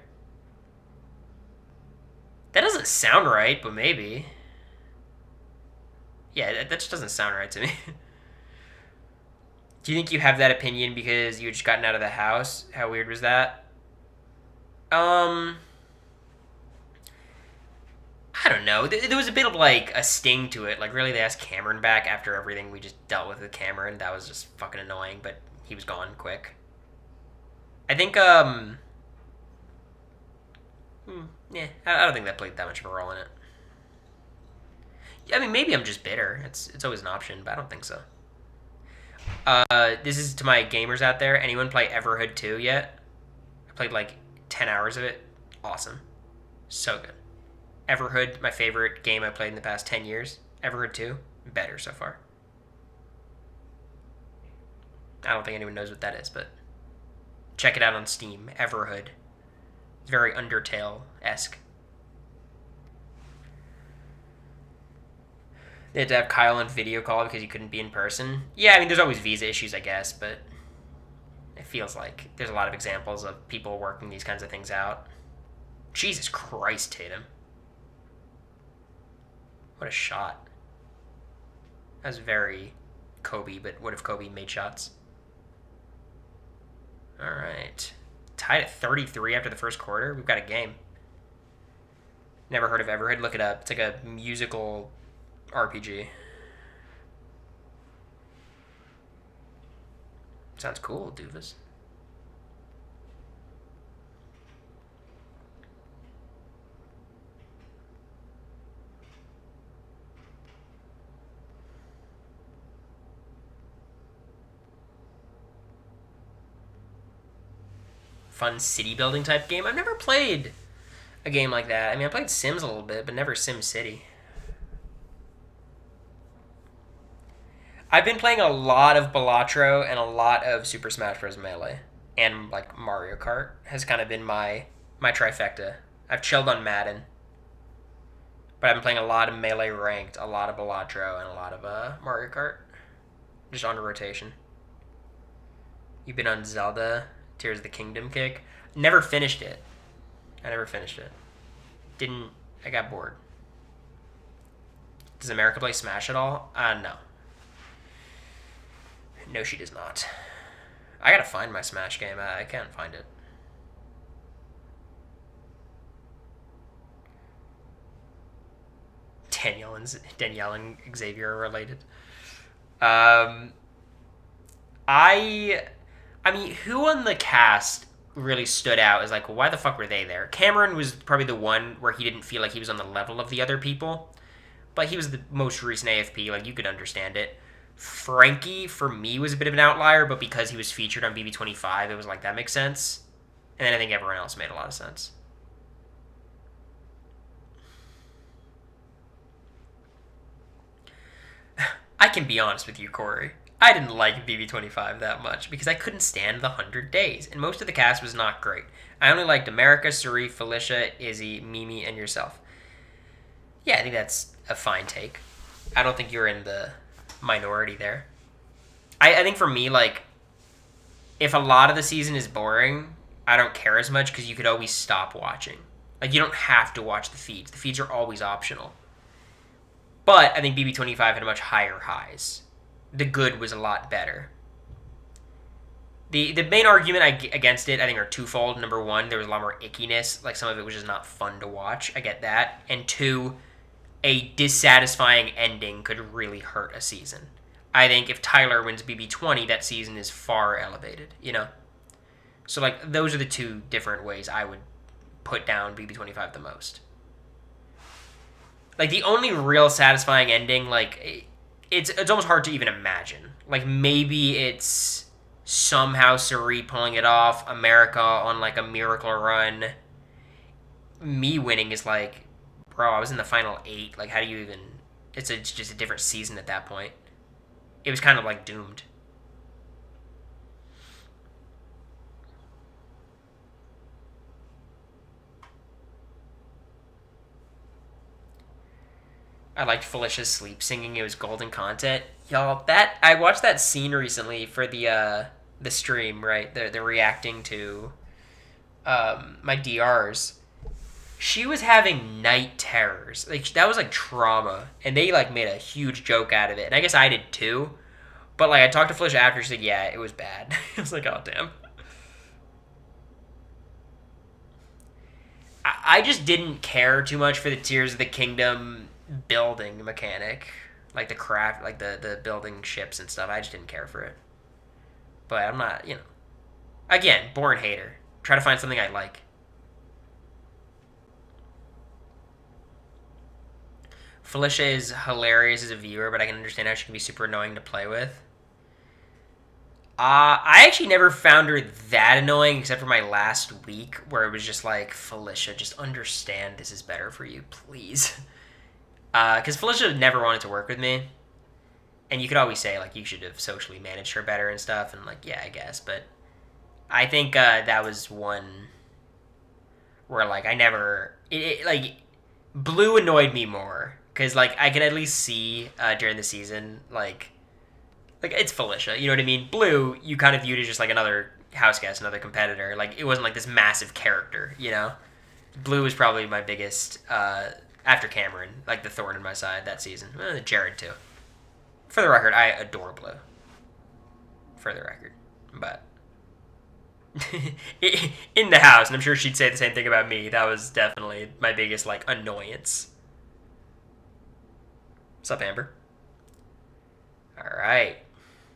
That doesn't sound right, but maybe. Yeah, that just doesn't sound right to me. Do you think you have that opinion because you had just gotten out of the house? How weird was that? I don't know. There was a bit of like a sting to it. Like, really, they asked Cameron back after everything we just dealt with Cameron. That was just fucking annoying, but he was gone quick. I think, yeah, I don't think that played that much of a role in it. I mean, maybe I'm just bitter. It's always an option, but I don't think so. This is to my gamers out there. Anyone play Everhood 2 yet? I played like 10 hours of it. Awesome. So good. Everhood, my favorite game I played in the past 10 years. Everhood 2, better so far. I don't think anyone knows what that is, but check it out on Steam. Everhood. It's very Undertale-esque. They had to have Kyle on video call because he couldn't be in person. Yeah, I mean, there's always visa issues, I guess, but it feels like there's a lot of examples of people working these kinds of things out. Jesus Christ, Tatum. What a shot. That was very Kobe, but what if Kobe made shots? All right. Tied at 33 after the first quarter. We've got a game. Never heard of Everhead. Look it up. It's like a musical RPG. Sounds cool, doofus. Fun city building type game. I've never played a game like that. I mean, I played Sims a little bit, but never Sim City. I've been playing a lot of Balatro and a lot of Super Smash Bros. Melee. And, like, Mario Kart has kind of been my trifecta. I've chilled on Madden. But I've been playing a lot of Melee Ranked, a lot of Balatro, and a lot of Mario Kart. Just on a rotation. You've been on Zelda, Tears of the Kingdom kick. Never finished it. I never finished it. I got bored. Does America play Smash at all? No. No, she does not. I gotta find my Smash game. I can't find it. Danielle and Xavier are related. I mean, who on the cast really stood out as like, why the fuck were they there? Cameron was probably the one where he didn't feel like he was on the level of the other people, but he was the most recent AFP. Like, you could understand it. Frankie, for me, was a bit of an outlier, but because he was featured on BB25, it was like, that makes sense. And then I think everyone else made a lot of sense. I can be honest with you, Cory. I didn't like BB25 that much because I couldn't stand the 100 Days, and most of the cast was not great. I only liked America, Suri, Felicia, Izzy, Mimi, and yourself. Yeah, I think that's a fine take. I don't think you're in the minority there. I think for me, like, if a lot of the season is boring, I don't care as much because you could always stop watching. Like, you don't have to watch the feeds. The feeds are always optional. But I think BB25 had much higher highs. The good was a lot better. The main argument against it, I think, are twofold. Number one, there was a lot more ickiness. Like, some of it was just not fun to watch. I get that. And two, a dissatisfying ending could really hurt a season. I think if Tyler wins BB20, that season is far elevated, So, like, those are the two different ways I would put down BB25 the most. Like, the only real satisfying ending, like, it's almost hard to even imagine. Like, maybe it's somehow Suri pulling it off, America on, like, a miracle run. Me winning is like, bro, I was in the final 8. Like, how do you even... It's just a different season at that point. It was kind of, like, doomed. I liked Felicia's sleep singing. It was golden content. Y'all, I watched that scene recently for the stream, right? They're reacting to my DRs. She was having night terrors. Like, that was like trauma, and they like made a huge joke out of it. And I guess I did too. But like, I talked to Felicia after. She said, "Yeah, it was bad." I was like, "Oh damn." I just didn't care too much for the Tears of the Kingdom building mechanic, like the craft, like the building ships and stuff. I just didn't care for it. But I'm not, again, born hater. Try to find something I like. Felicia is hilarious as a viewer, but I can understand how she can be super annoying to play with. I actually never found her that annoying, except for my last week, where it was just like, Felicia, just understand this is better for you, please. Because Felicia never wanted to work with me. And you could always say, like, you should have socially managed her better and stuff, and, like, yeah, I guess. But I think that was one where, like, I never... like, Blue annoyed me more. Because, like, I could at least see during the season, like, it's Felicia, you know what I mean? Blue, you kind of viewed as just, like, another house guest, another competitor. Like, it wasn't, like, this massive character, Blue was probably my biggest, after Cameron, like, the thorn in my side that season. Jared, too. For the record, I adore Blue. For the record. But in the house, and I'm sure she'd say the same thing about me, that was definitely my biggest, like, annoyance. What's up, Amber? Alright.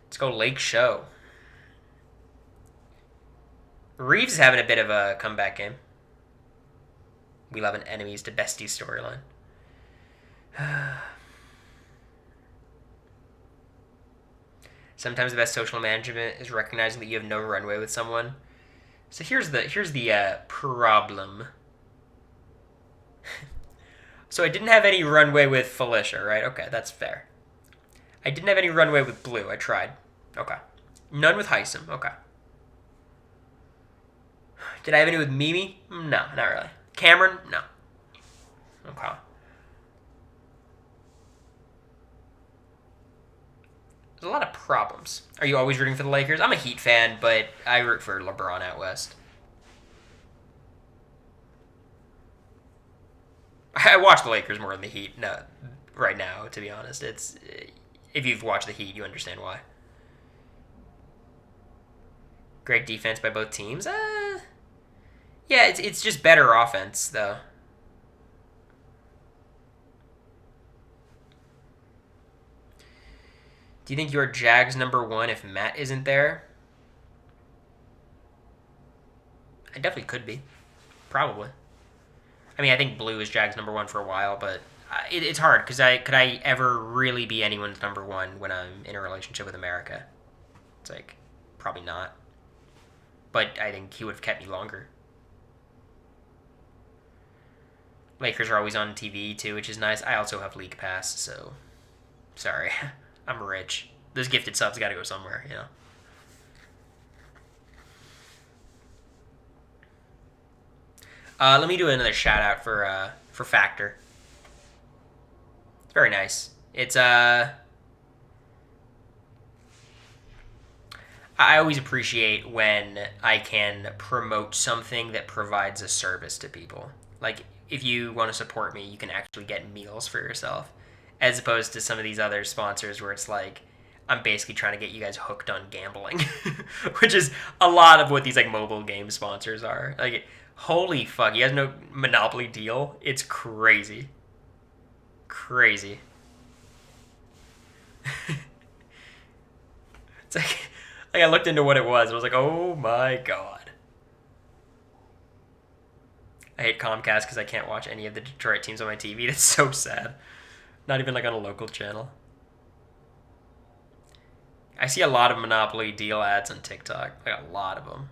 Let's go Lake Show. Reeves is having a bit of a comeback game. We love an enemies to besties storyline. Sometimes the best social management is recognizing that you have no runway with someone. So here's the problem. So I didn't have any runway with Felicia, right? Okay, that's fair. I didn't have any runway with Blue. I tried. Okay. None with Heisem. Okay. Did I have any with Mimi? No, not really. Cameron? No. Okay. There's a lot of problems. Are you always rooting for the Lakers? I'm a Heat fan, but I root for LeBron out west. I watch the Lakers more than the Heat right now, to be honest. If you've watched the Heat, you understand why. Great defense by both teams. Yeah, it's just better offense, though. Do you think you're Jags #1 if Matt isn't there? I definitely could be. Probably. I mean, I think Blue is Jags #1 for a while, but it's hard because could I ever really be anyone's #1 when I'm in a relationship with America? It's like, probably not. But I think he would have kept me longer. Lakers are always on TV too, which is nice. I also have League Pass, so sorry. I'm rich. Those gifted subs got to go somewhere, Let me do another shout out for Factor. It's very nice. It's I always appreciate when I can promote something that provides a service to people. Like, if you want to support me, you can actually get meals for yourself. As opposed to some of these other sponsors where it's like, I'm basically trying to get you guys hooked on gambling. Which is a lot of what these, like, mobile game sponsors are. Like, holy fuck, he has no Monopoly deal? It's crazy. Crazy. like I looked into what it was. I was like, oh my god. I hate Comcast because I can't watch any of the Detroit teams on my TV. That's so sad. Not even like on a local channel. I see a lot of Monopoly deal ads on TikTok. Like a lot of them.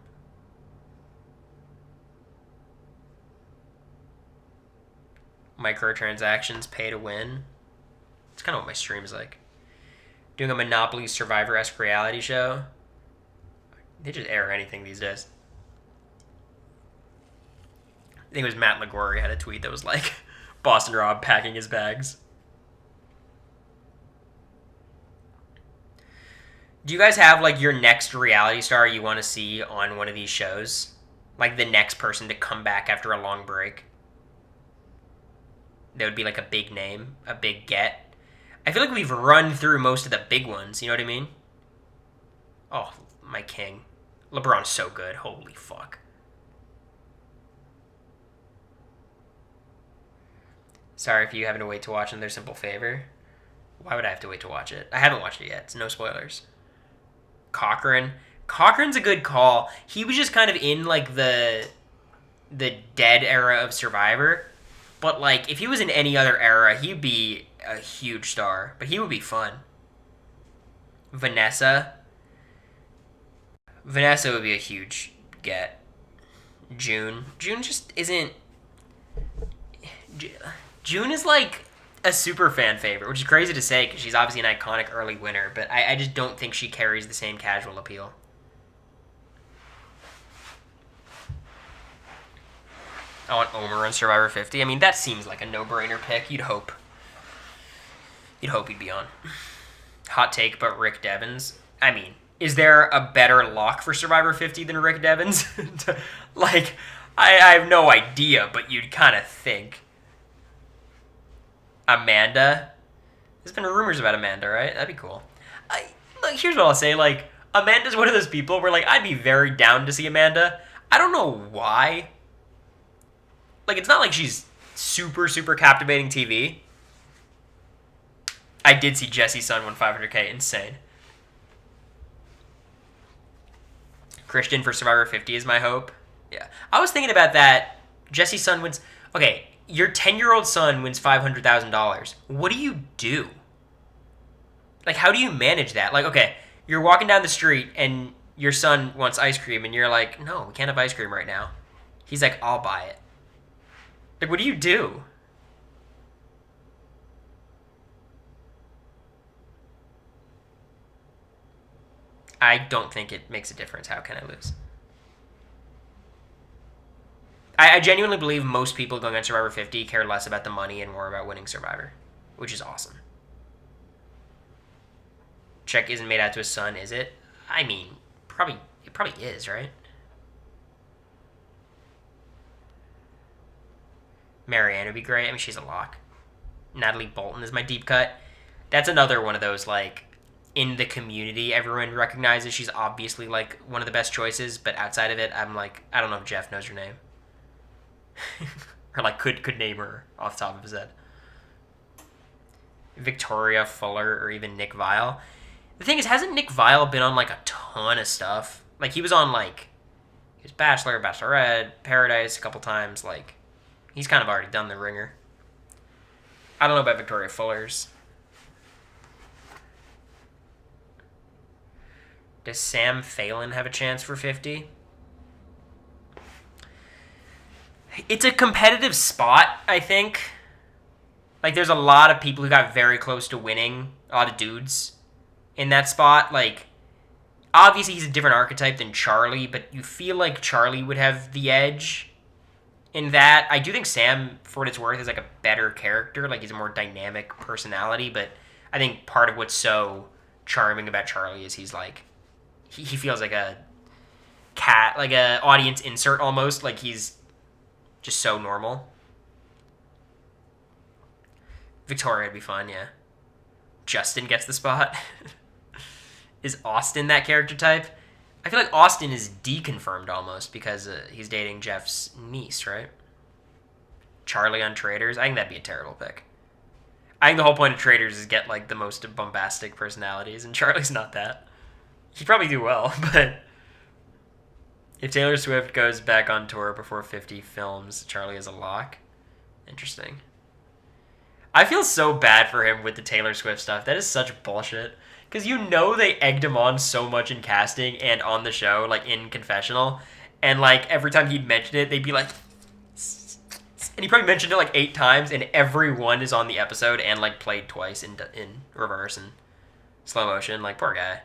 Microtransactions, pay to win. It's kind of what my stream is like. Doing a Monopoly Survivor-esque reality show. They just air anything these days. I think it was Matt LaGuardia had a tweet that was like, Boston Rob packing his bags. Do you guys have like your next reality star you want to see on one of these shows? Like the next person to come back after a long break? That would be like a big name, a big get. I feel like we've run through most of the big ones, you know what I mean? Oh, my king. LeBron's so good. Holy fuck. Sorry if you having to wait to watch Another Simple Favor. Why would I have to wait to watch it? I haven't watched it yet. It's no spoilers. Cochran. Cochran's a good call. He was just kind of in like the dead era of Survivor. But like if he was in any other era, he'd be a huge star. But he would be fun. Vanessa. Vanessa would be a huge get. June. June just isn't. June is like a super fan favorite, which is crazy to say because she's obviously an iconic early winner, but I just don't think she carries the same casual appeal. I want Omer on Survivor 50. I mean, that seems like a no-brainer pick. You'd hope. You'd hope he'd be on. Hot take, but Rick Devens. I mean, is there a better lock for Survivor 50 than Rick Devens? Like, I have no idea, but you'd kind of think. Amanda. There's been rumors about Amanda, right? That'd be cool. Look, here's what I'll say. Like, Amanda's one of those people where, like, I'd be very down to see Amanda. I don't know why. Like, it's not like she's super, super captivating TV. I did see Jesse's son win 500K. Insane. Christian for Survivor 50 is my hope. Yeah. I was thinking about that. Jesse's son wins... Okay, your 10-year-old son wins $500,000. What do you do? Like, how do you manage that? Like, okay, you're walking down the street and your son wants ice cream and you're like, no, we can't have ice cream right now. He's like, I'll buy it. Like, what do you do? I don't think it makes a difference. How can I lose? I genuinely believe most people going on Survivor 50 care less about the money and more about winning Survivor, which is awesome. Check isn't made out to his son, is it? I mean, it probably is, right? Marianne would be great. I mean, she's a lock. Natalie Bolton is my deep cut. That's another one of those, like, in the community, everyone recognizes she's obviously, like, one of the best choices, but outside of it, I'm like, I don't know if Jeff knows her name. Or, like, could name her off the top of his head. Victoria Fuller or even Nick Vile. The thing is, hasn't Nick Vile been on, like, a ton of stuff? Like, he was on, like, he was Bachelor, Bachelorette, Paradise a couple times, like... He's kind of already done the ringer. I don't know about Victoria Fuller's. Does Sam Phelan have a chance for 50? It's a competitive spot, I think. Like, there's a lot of people who got very close to winning. A lot of dudes in that spot. Like, obviously he's a different archetype than Charlie, but you feel like Charlie would have the edge in that. I do think Sam, for what it's worth, is like a better character. Like, he's a more dynamic personality, but I think part of what's so charming about Charlie is he's like, he feels like a cat, like a audience insert almost. Like, he's just so normal. Victoria would be fun, yeah. Justin gets the spot. Is Austin that character type? I feel like Austin is deconfirmed almost because he's dating Jeff's niece, right? Charlie on Traders? I think that'd be a terrible pick. I think the whole point of Traders is get, like, the most bombastic personalities, and Charlie's not that. He'd probably do well, but if Taylor Swift goes back on tour before 50 films, Charlie is a lock. Interesting. I feel so bad for him with the Taylor Swift stuff. That is such bullshit. Because you know they egged him on so much in casting and on the show, like in confessional. And like every time he'd mention it, they'd be like, and he probably mentioned it like 8 times, and every one is on the episode and like played twice in reverse and slow motion. Like, poor guy.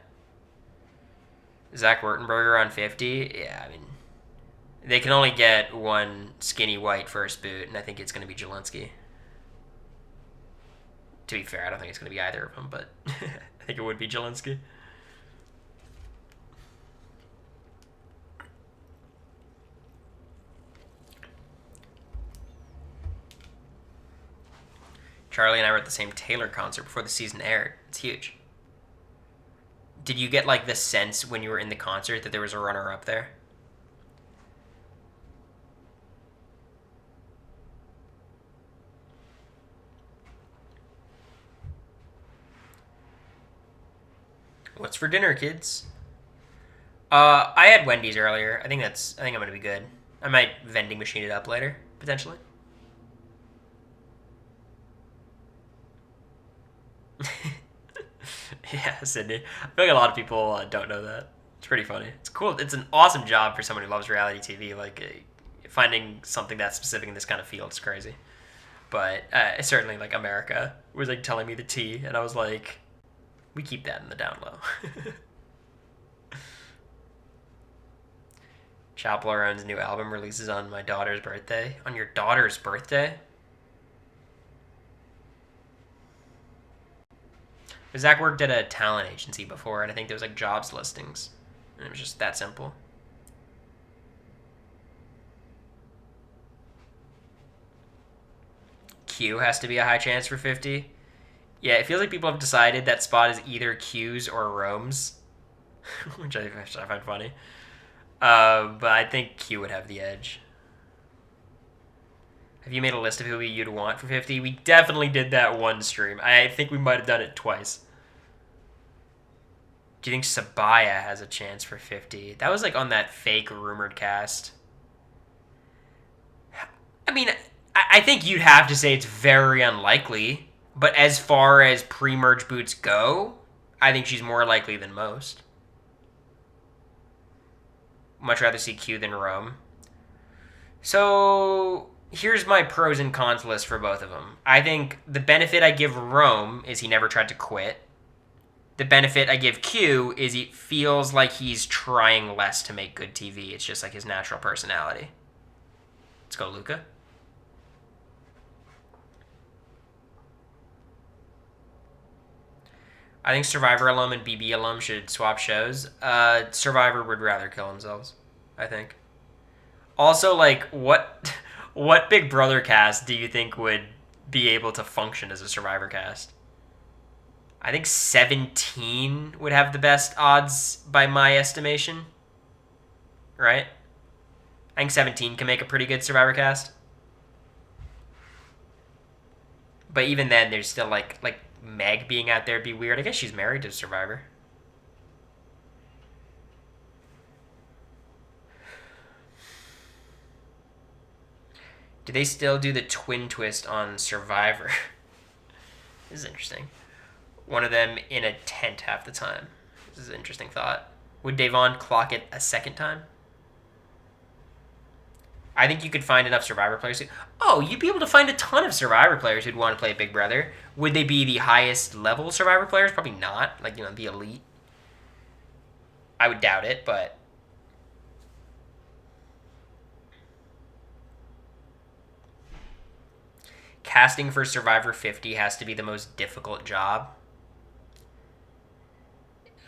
Zach Wurtenberger on 50. Yeah, I mean, they can only get one skinny white first boot, and I think it's going to be Jelinski. To be fair, I don't think it's going to be either of them, but I think it would be Jelinski. Charlie and I were at the same Taylor concert before the season aired. It's huge. Did you get like the sense when you were in the concert that there was a runner-up there? What's for dinner, kids? I had Wendy's earlier. I think I'm gonna be good. I might vending machine it up later, potentially. Yeah, Sydney. I feel like a lot of people don't know that. It's pretty funny. It's cool. It's an awesome job for someone who loves reality TV. Like finding something that specific in this kind of field is crazy. But certainly, like America was like telling me the tea, and I was like, we keep that in the down low. Chaperone's new album releases on my daughter's birthday. On your daughter's birthday? Zach worked at a talent agency before, and I think there was like jobs listings. And it was just that simple. Q has to be a high chance for 50. Yeah, it feels like people have decided that spot is either Q's or Rome's, which I find funny. But I think Q would have the edge. Have you made a list of who you'd want for 50? We definitely did that one stream. I think we might have done it twice. Do you think Sabaya has a chance for 50? That was like on that fake rumored cast. I mean, I think you'd have to say it's very unlikely. But as far as pre-merge boots go, I think she's more likely than most. Much rather see Q than Rome. So here's my pros and cons list for both of them. I think the benefit I give Rome is he never tried to quit. The benefit I give Q is he feels like he's trying less to make good TV. It's just like his natural personality. Let's go, Luca. I think Survivor alum and BB alum should swap shows. Survivor would rather kill themselves, I think. Also, like, what Big Brother cast do you think would be able to function as a Survivor cast? I think 17 would have the best odds by my estimation. Right? I think 17 can make a pretty good Survivor cast. But even then, there's still, like Meg being out there would be weird. I guess she's married to Survivor. Do they still do the twin twist on Survivor? This is interesting. One of them in a tent half the time. This is an interesting thought. Would Davon clock it a second time? I think you could find enough Survivor players. You'd be able to find a ton of Survivor players who'd want to play Big Brother. Would they be the highest level Survivor players? Probably not. Like, the elite. I would doubt it, but casting for Survivor 50 has to be the most difficult job.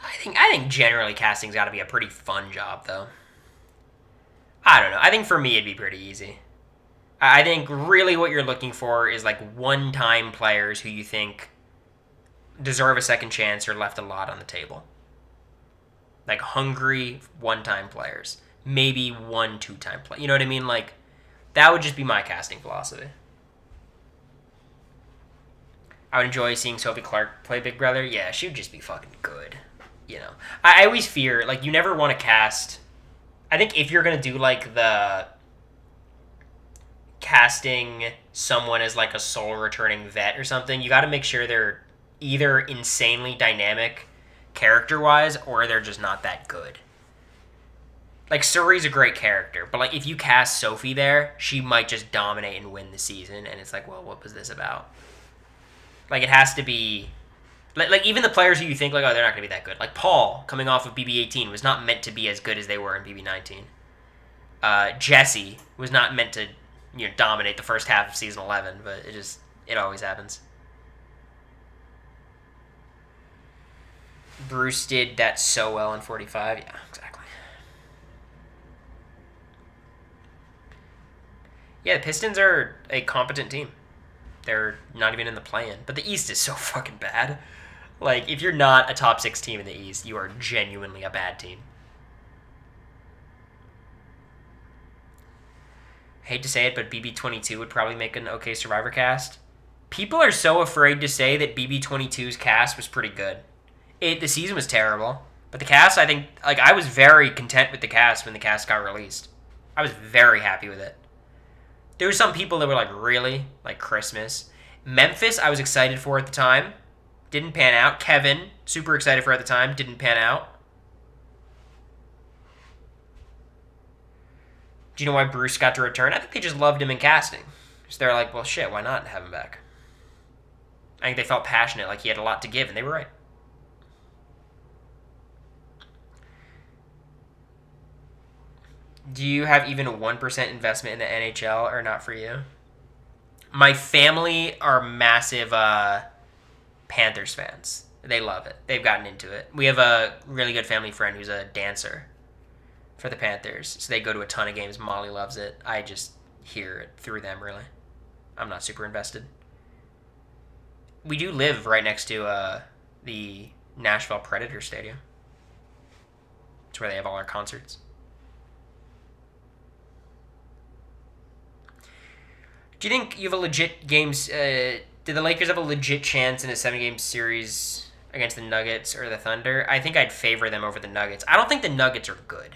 I think generally casting's got to be a pretty fun job, though. I don't know. I think for me it'd be pretty easy. I think really what you're looking for is like one-time players who you think deserve a second chance or left a lot on the table. Like hungry one-time players. Maybe 1 2-time play. You know what I mean? Like, that would just be my casting philosophy. I would enjoy seeing Sophie Clark play Big Brother. Yeah, she would just be fucking good. you know, I always fear, like, you never want to cast. I think if you're going to do, like, the casting someone as, like, a soul returning vet or something, you got to make sure they're either insanely dynamic character wise or they're just not that good. Like, Suri's a great character, but, like, if you cast Sophie there, she might just dominate and win the season, and it's like, well, what was this about? Like, it has to be... Like even the players who you think, like, oh, they're not going to be that good. Like, Paul, coming off of BB-18, was not meant to be as good as they were in BB-19. Jesse was not meant to, dominate the first half of Season 11, but it always happens. Bruce did that so well in 45. Yeah, exactly. Yeah, the Pistons are a competent team. They're not even in the play-in. But the East is so fucking bad. Like, if you're not a top 6 team in the East, you are genuinely a bad team. I hate to say it, but BB22 would probably make an okay Survivor cast. People are so afraid to say that BB22's cast was pretty good. The season was terrible. But the cast, I think, like, I was very content with the cast when the cast got released. I was very happy with it. There were some people that were like, really? Like Christmas. Memphis, I was excited for at the time. Didn't pan out. Kevin, super excited for at the time. Didn't pan out. Do you know why Bruce got to return? I think they just loved him in casting. So they're like, well, shit, why not have him back? I think they felt passionate, like he had a lot to give, and they were right. Do you have even a 1% investment in the NHL or not for you? My family are massive Panthers fans. They love it. They've gotten into it. We have a really good family friend who's a dancer for the Panthers. So they go to a ton of games. Molly loves it. I just hear it through them, really. I'm not super invested. We do live right next to the Nashville Predators Stadium. It's where they have all our concerts. Do you think you have a legit games? Did the Lakers have a legit chance in a 7-game series against the Nuggets or the Thunder? I think I'd favor them over the Nuggets. I don't think the Nuggets are good.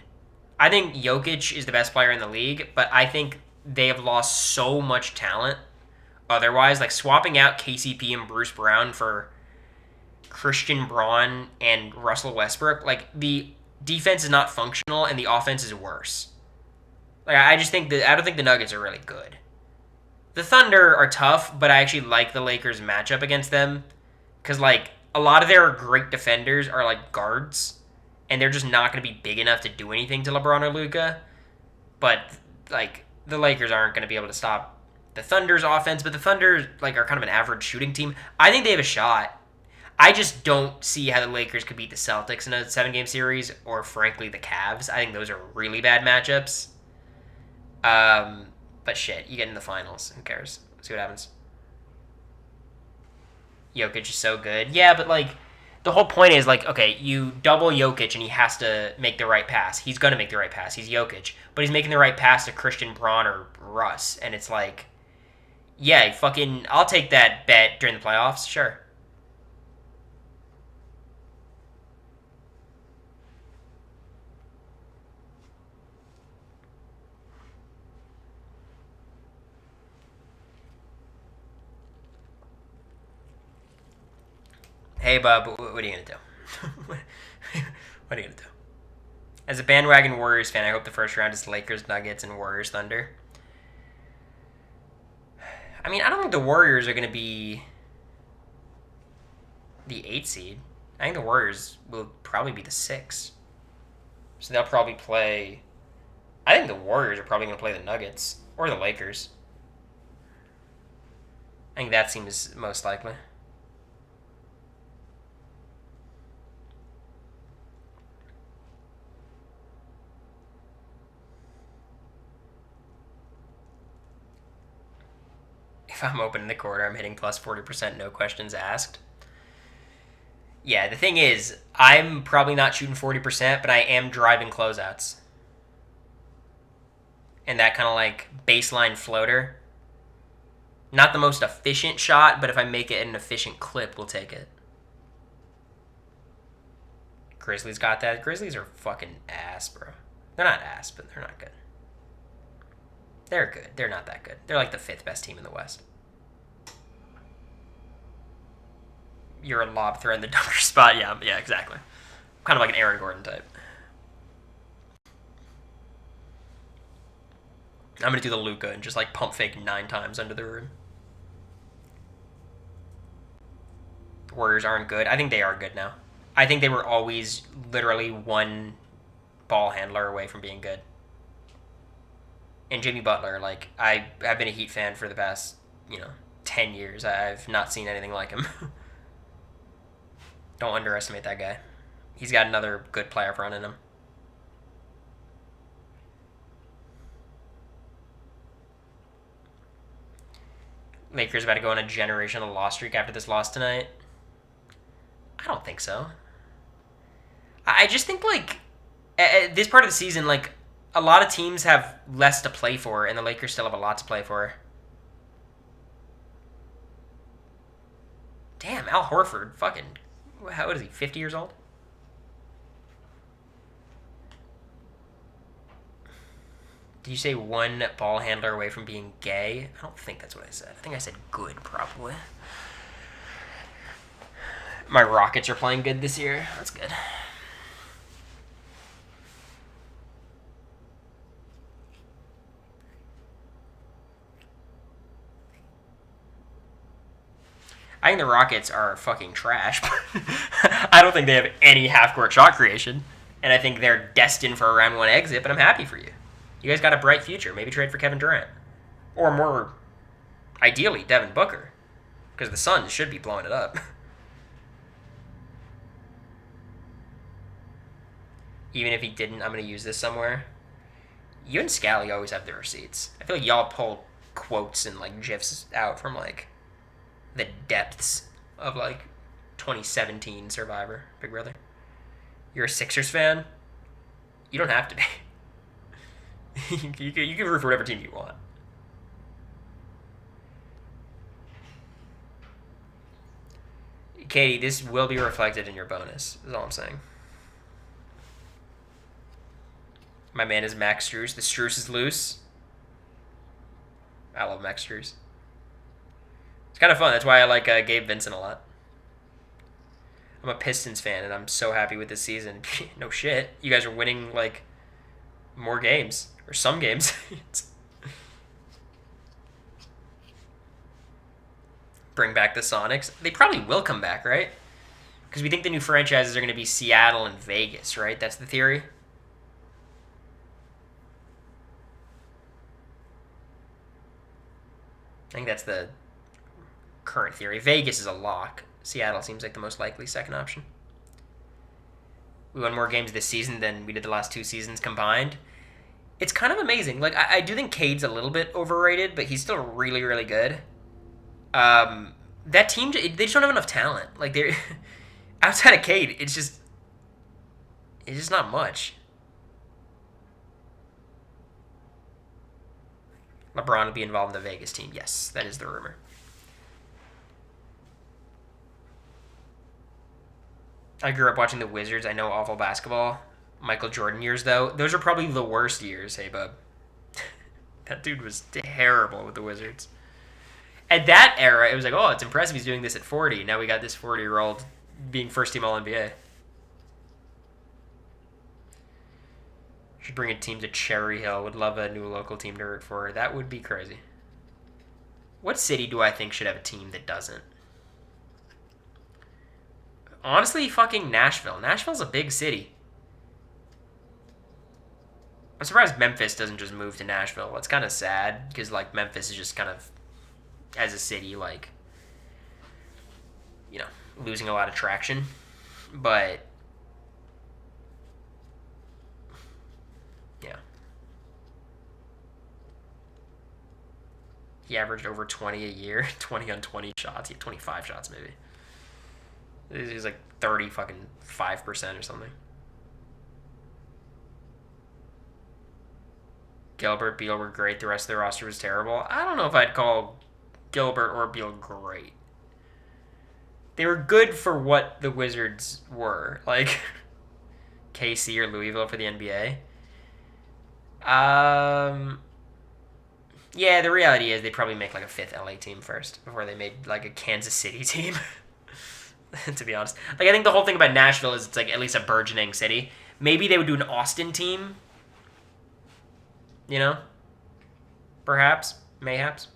I think Jokic is the best player in the league, but I think they have lost so much talent. Otherwise, like swapping out KCP and Bruce Brown for Christian Braun and Russell Westbrook, like the defense is not functional and the offense is worse. Like I don't think the Nuggets are really good. The Thunder are tough, but I actually like the Lakers matchup against them because, like, a lot of their great defenders are, like, guards, and they're just not going to be big enough to do anything to LeBron or Luka. But, like, the Lakers aren't going to be able to stop the Thunder's offense, but the Thunder, like, are kind of an average shooting team. I think they have a shot. I just don't see how the Lakers could beat the Celtics in a 7-game series, or, frankly, the Cavs. I think those are really bad matchups. But shit, you get in the finals. Who cares? See what happens. Jokic is so good. Yeah, but, like, the whole point is, like, okay, you double Jokic and he has to make the right pass. He's going to make the right pass. He's Jokic. But he's making the right pass to Christian Braun or Russ. And it's like, yeah, fucking, I'll take that bet during the playoffs. Sure. Hey, Bub, what are you going to do? What are you going to do? As a bandwagon Warriors fan, I hope the first round is Lakers, Nuggets, and Warriors, Thunder. I mean, I don't think the Warriors are going to be the 8 seed. I think the Warriors will probably be the 6. So they'll probably play... I think the Warriors are probably going to play the Nuggets or the Lakers. I think that seems most likely. If I'm opening the quarter, I'm hitting plus 40%, no questions asked. Yeah, the thing is, I'm probably not shooting 40%, but I am driving closeouts. And that kind of like baseline floater. Not the most efficient shot, but if I make it at an efficient clip, we'll take it. Grizzlies got that. Grizzlies are fucking ass, bro. They're not ass, but they're not good. They're good. They're not that good. They're like the fifth best team in the West. You're a lob threat in the dunker spot. Yeah, exactly. Kind of like an Aaron Gordon type. I'm gonna do the Luca and just like pump fake 9 times under the rim. The Warriors aren't good. I think they are good now. I think they were always literally one ball handler away from being good. And Jimmy Butler, like I've been a Heat fan for the past 10 years. I've not seen anything like him. Don't underestimate that guy. He's got another good playoff run in him. Lakers about to go on a generational loss streak after this loss tonight. I don't think so. I just think like at this part of the season, like a lot of teams have less to play for, and the Lakers still have a lot to play for. Damn, Al Horford, fucking, how old is he? 50 years old? Did you say one ball handler away from being gay? I don't think that's what I said. I think I said good, probably. My Rockets are playing good this year. That's good. I think the Rockets are fucking trash. I don't think they have any half-court shot creation. And I think they're destined for a round 1 exit, but I'm happy for you. You guys got a bright future. Maybe trade for Kevin Durant. Or more ideally, Devin Booker. Because the Suns should be blowing it up. Even if he didn't, I'm going to use this somewhere. You and Scally always have the receipts. I feel like y'all pull quotes and like GIFs out from like the depths of like 2017 Survivor, Big Brother. You're a Sixers fan? You don't have to be. you can root for whatever team you want. Katie, this will be reflected in your bonus, is all I'm saying. My man is Max Strus. The Strus is loose. I love Max Strus. It's kind of fun. That's why I like Gabe Vincent a lot. I'm a Pistons fan, and I'm so happy with this season. No shit. You guys are winning, like, more games. Or some games. Bring back the Sonics. They probably will come back, right? Because we think the new franchises are going to be Seattle and Vegas, right? That's the theory. I think that's the current theory. Vegas is a lock. Seattle seems like the most likely second option. We won more games this season than we did the last 2 seasons combined. It's kind of amazing. Like, I do think Cade's a little bit overrated, but he's still really, really good. That team, they just don't have enough talent. Like, they're outside of Cade, it's just not much. LeBron will be involved in the Vegas team. Yes, that is the rumor. I grew up watching the Wizards. I know awful basketball. Michael Jordan years, though. Those are probably the worst years, hey, bub. That dude was terrible with the Wizards. At that era, it was like, oh, it's impressive he's doing this at 40. Now we got this 40-year-old being first-team All-NBA. Should bring a team to Cherry Hill. Would love a new local team to root for. That would be crazy. What city do I think should have a team that doesn't? Honestly, fucking Nashville. Nashville's a big city. I'm surprised Memphis doesn't just move to Nashville. It's kind of sad because, like, Memphis is just kind of, as a city, like, losing a lot of traction. But, yeah. He averaged over 20 a year. 20 on 20 shots. He had 25 shots, maybe. He was like 5% or something. Gilbert, Beal were great. The rest of the roster was terrible. I don't know if I'd call Gilbert or Beal great. They were good for what the Wizards were. Like, KC or Louisville for the NBA. Um, yeah, the reality is they'd probably make like a fifth LA team first before they made like a Kansas City team. To be honest, like I think the whole thing about Nashville is it's like at least a burgeoning city. Maybe they would do an Austin team. You know, perhaps, mayhaps.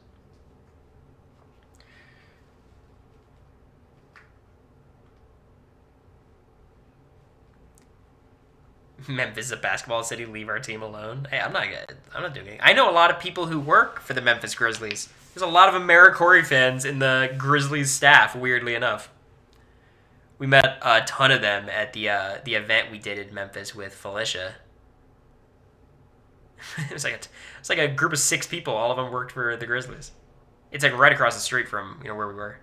Memphis is a basketball city. Leave our team alone. Hey, I'm not good. I'm not doing it. I know a lot of people who work for the Memphis Grizzlies. There's a lot of Americory fans in the Grizzlies staff. Weirdly enough, we met a ton of them at the event we did in Memphis with Felicia. It's like a group of 6 people. All of them worked for the Grizzlies. It's like right across the street from where we were.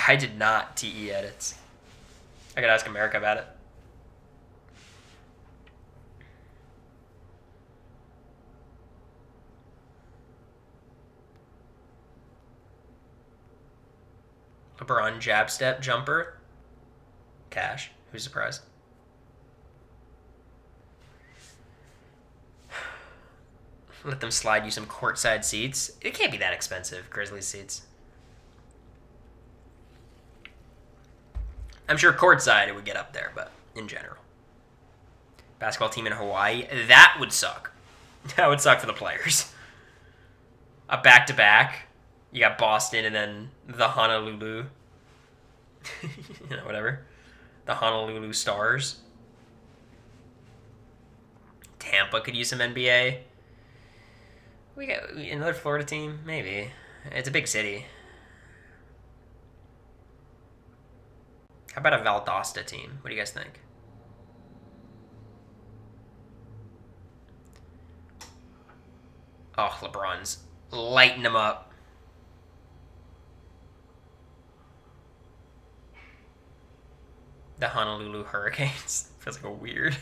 I did not TE edits. I could ask America about it. LeBron jab step jumper. Cash. Who's surprised? Let them slide you some courtside seats. It can't be that expensive, Grizzlies seats. I'm sure courtside it would get up there, but in general. Basketball team in Hawaii, that would suck. That would suck for the players. A back-to-back. You got Boston and then the Honolulu. Whatever. The Honolulu Stars. Tampa could use some NBA. We got another Florida team? Maybe. It's a big city. How about a Valdosta team? What do you guys think? Oh, LeBron's lighting them up. The Honolulu Hurricanes. Feels like a weird.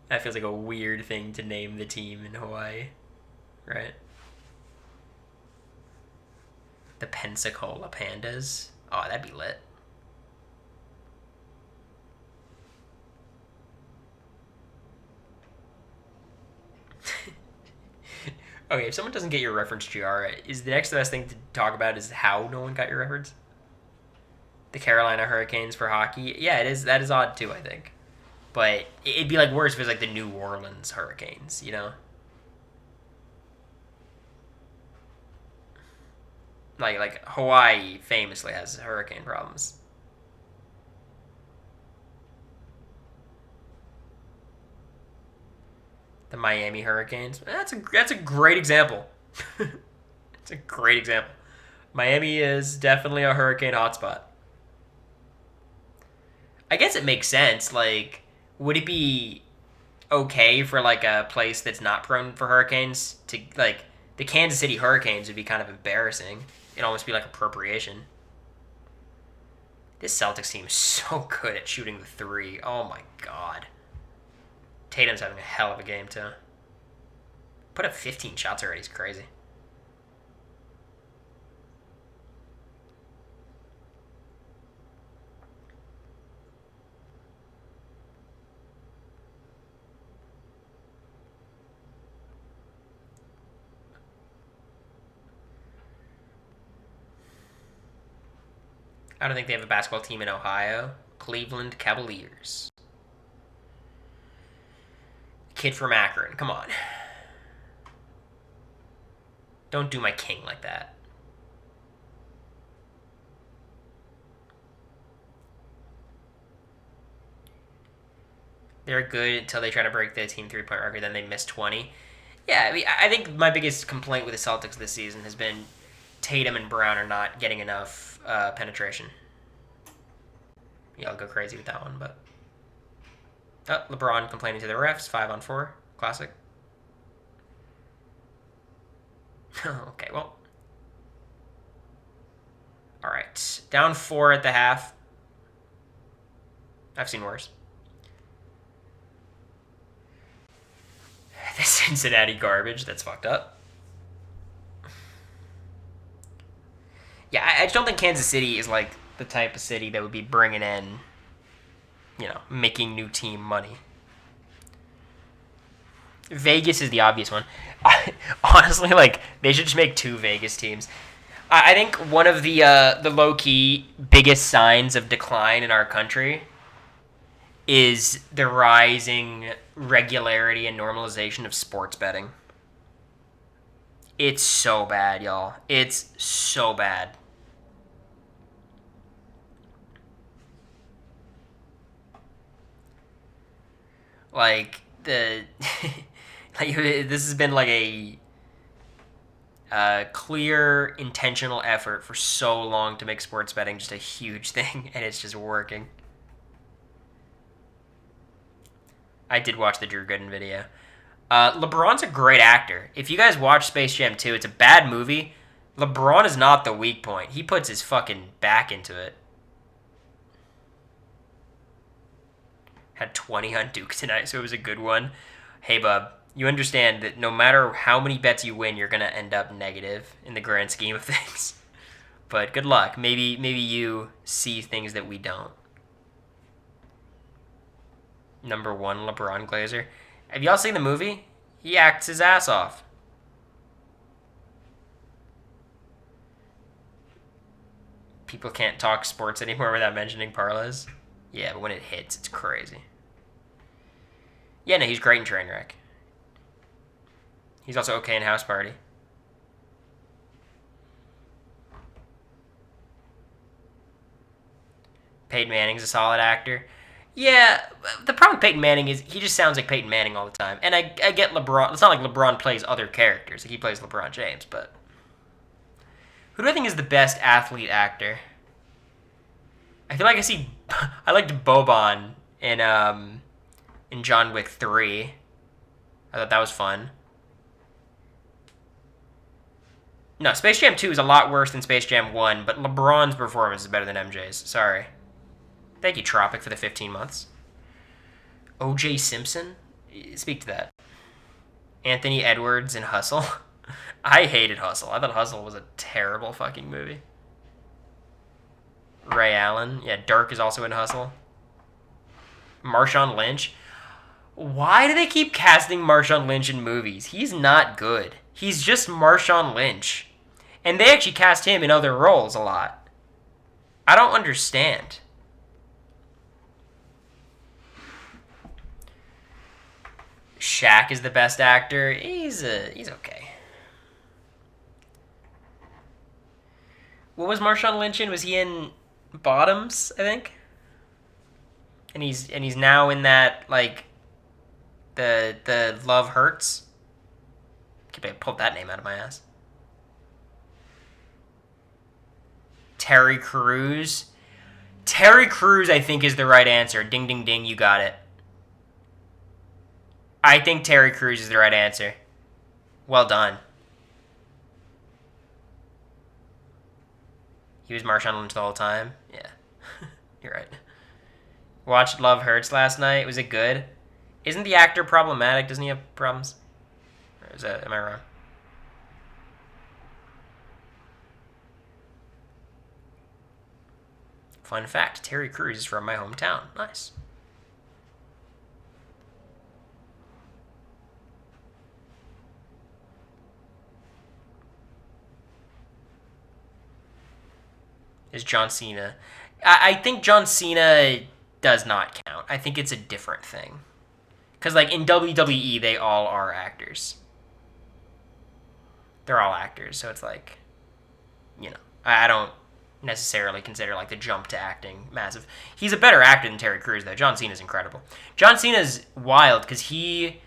That feels like a weird thing to name the team in Hawaii, right? The Pensacola Pandas. Oh, that'd be lit. Okay, if someone doesn't get your reference, GR, is the next best thing to talk about is how no one got your reference? The Carolina Hurricanes for hockey? Yeah, it is. That is odd too, I think. But it'd be like worse if it was like the New Orleans Hurricanes, you know? Like Hawaii famously has hurricane problems. The Miami Hurricanes. That's a great example. It's a great example. Miami is definitely a hurricane hotspot. I guess it makes sense. Like, would it be okay for like a place that's not prone for hurricanes to like the Kansas City Hurricanes would be kind of embarrassing. It'd almost be like appropriation. This Celtics team is so good at shooting the three. Oh my god. Tatum's having a hell of a game too. Put up 15 shots already. He's crazy. I don't think they have a basketball team in Ohio. Cleveland Cavaliers. Kid from Akron. Come on. Don't do my king like that. They're good until they try to break the team three-point record, then they miss 20. Yeah, I mean, I think my biggest complaint with the Celtics this season has been Tatum and Brown are not getting enough penetration. Yeah, I'll go crazy with that one, but... Oh, LeBron complaining to the refs, 5-on-4. Classic. Okay, well. Alright. Down 4 at the half. I've seen worse. The Cincinnati garbage, that's fucked up. Yeah, I just don't think Kansas City is like the type of city that would be bringing in, making new team money. Vegas is the obvious one. Honestly, like they should just make two Vegas teams. I think one of the low key biggest signs of decline in our country is the rising regularity and normalization of sports betting. It's so bad, y'all. It's so bad. Like the like this has been like a clear intentional effort for so long to make sports betting just a huge thing, and it's just working. I did watch the Drew Gooden video. LeBron's a great actor. If you guys watch Space Jam 2, it's a bad movie. LeBron is not the weak point. He puts his fucking back into it. Had 20 on Duke tonight, so it was a good one. Hey, bub, you understand that no matter how many bets you win, you're going to end up negative in the grand scheme of things. But good luck. Maybe you see things that we don't. Number one, LeBron Glazer. Have y'all seen the movie? He acts his ass off. People can't talk sports anymore without mentioning parlays. Yeah, but when it hits, it's crazy. Yeah, no, he's great in Trainwreck. He's also okay in House Party. Peyton Manning's a solid actor. Yeah, the problem with Peyton Manning is he just sounds like Peyton Manning all the time. And I get LeBron. It's not like LeBron plays other characters. Like he plays LeBron James, but who do I think is the best athlete actor? I feel like I liked Boban in John Wick 3. I thought that was fun. No, Space Jam 2 is a lot worse than Space Jam 1, but LeBron's performance is better than MJ's. Sorry. Thank you, Tropic, for the 15 months. O.J. Simpson? Speak to that. Anthony Edwards in Hustle? I hated Hustle. I thought Hustle was a terrible fucking movie. Ray Allen. Yeah, Dirk is also in Hustle. Marshawn Lynch. Why do they keep casting Marshawn Lynch in movies? He's not good. He's just Marshawn Lynch. And they actually cast him in other roles a lot. I don't understand. Shaq is the best actor. He's okay. What was Marshawn Lynch in? Was he in Bottoms, I think? And he's now in that like the Love Hurts. I pulled that name out of my ass. Terry Crews. Terry Crews, I think, is the right answer. Ding, ding, ding, you got it. I think Terry Crews is the right answer. Well done. He was Marshawn Lynch the whole time? Yeah. You're right. Watched Love Hurts last night. Was it good? Isn't the actor problematic? Doesn't he have problems? Or am I wrong? Fun fact, Terry Crews is from my hometown. Nice. Is John Cena. I think John Cena does not count. I think it's a different thing. Because, like, in WWE, they all are actors. They're all actors, so it's like, I don't necessarily consider, like, the jump to acting massive. He's a better actor than Terry Crews, though. John Cena's incredible. John Cena's wild because he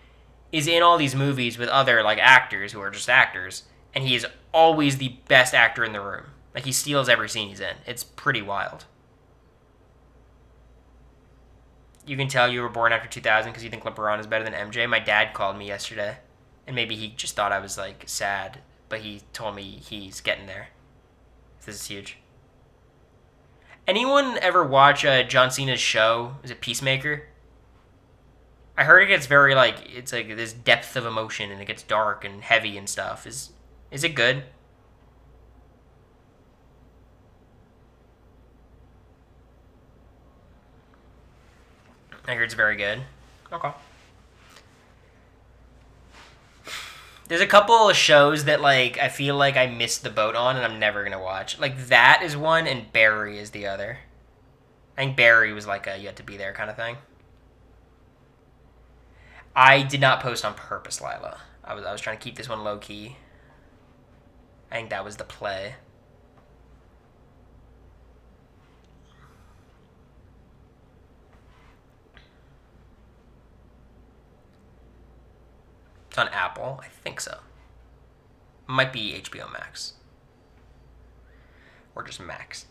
is in all these movies with other, like, actors who are just actors, and he is always the best actor in the room. Like, he steals every scene he's in. It's pretty wild. You can tell you were born after 2000 because you think LeBron is better than MJ. My dad called me yesterday, and maybe he just thought I was, like, sad, but he told me he's getting there. This is huge. Anyone ever watch John Cena's show? Is it Peacemaker? I heard it gets very, like, it's like this depth of emotion, and it gets dark and heavy and stuff. Is it good? I hear it's very good. Okay. There's a couple of shows that like I feel like I missed the boat on and I'm never gonna watch. Like that is one and Barry is the other. I think Barry was like a you had to be there kind of thing. I did not post on purpose, Lila. I was trying to keep this one low key. I think that was the play. It's on Apple. I think so. Might be HBO Max. Or just Max.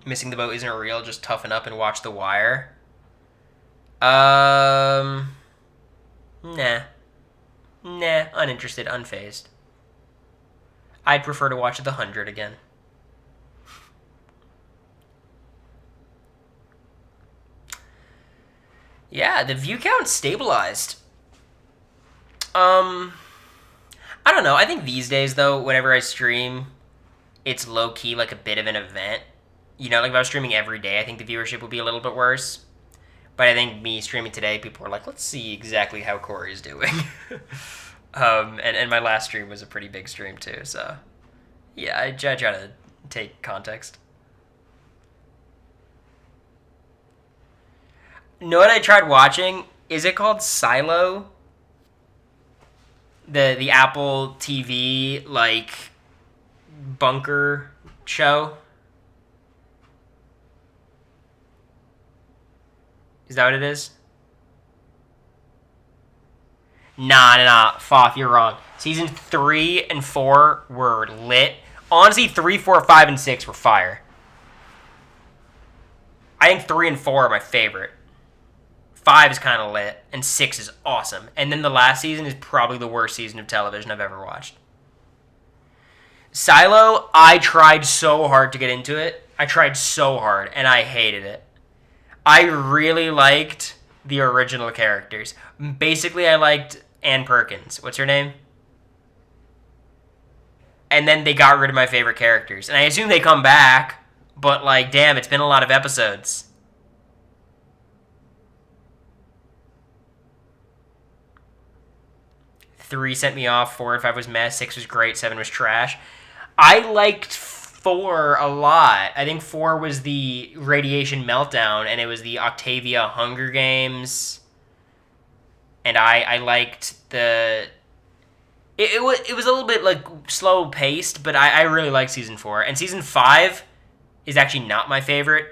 Missing the boat isn't real. Just toughen up and watch The Wire. Nah. Nah. Uninterested. Unfazed. I'd prefer to watch The 100 again. Yeah, the view count stabilized. I don't know. I think these days, though, whenever I stream, it's low key like a bit of an event. You know, like if I was streaming every day, I think the viewership would be a little bit worse. But I think me streaming today, people were like, let's see exactly how Cory's doing. And my last stream was a pretty big stream, too. So, yeah, I try to take context. Know what I tried watching? Is it called Silo? The Apple TV like bunker show. Is that what it is? Nah. Foth, you're wrong. Season 3 and 4 were lit. Honestly, 3, 4, 5, and 6 were fire. I think 3 and 4 are my favorite. 5 is kind of lit, and 6 is awesome. And then the last season is probably the worst season of television I've ever watched. Silo, I tried so hard to get into it. I tried so hard, and I hated it. I really liked the original characters. Basically, I liked Ann Perkins. What's her name? And then they got rid of my favorite characters. And I assume they come back, but like, damn, it's been a lot of episodes. Three sent me off. 4 and 5 was mess. 6 was great. 7 was trash. I liked 4 a lot. I think 4 was the radiation meltdown, and it was the Octavia Hunger Games. And I liked the. It was a little bit like slow paced, but I really liked season 4. And season 5 is actually not my favorite.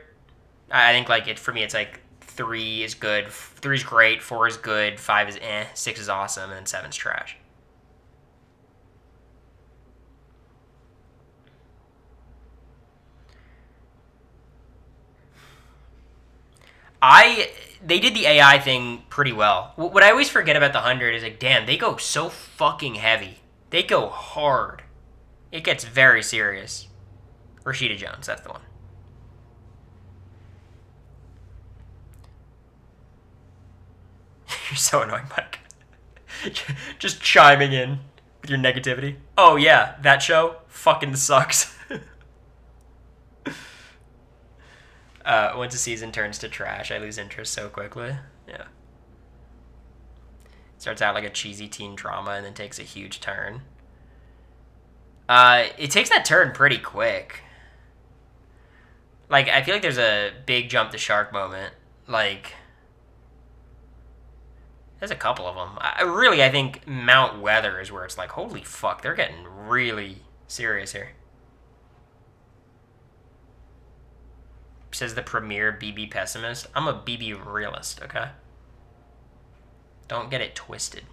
I think like it for me, it's like 3 is good, 3 is great, 4 is good, 5 is 6 is awesome, and then 7's trash. They did the AI thing pretty well. What I always forget about the 100 is like, damn, they go so fucking heavy. They go hard. It gets very serious. Rashida Jones, that's the one. You're so annoying, Mike. Just chiming in with your negativity. Oh yeah, that show fucking sucks. Once a season turns to trash, I lose interest so quickly. Yeah. Starts out like a cheesy teen drama and then takes a huge turn. It takes that turn pretty quick. Like, I feel like there's a big jump the shark moment. Like, there's a couple of them. I think Mount Weather is where it's like, holy fuck, they're getting really serious here. Says the premier BB pessimist. I'm a BB realist, okay? Don't get it twisted.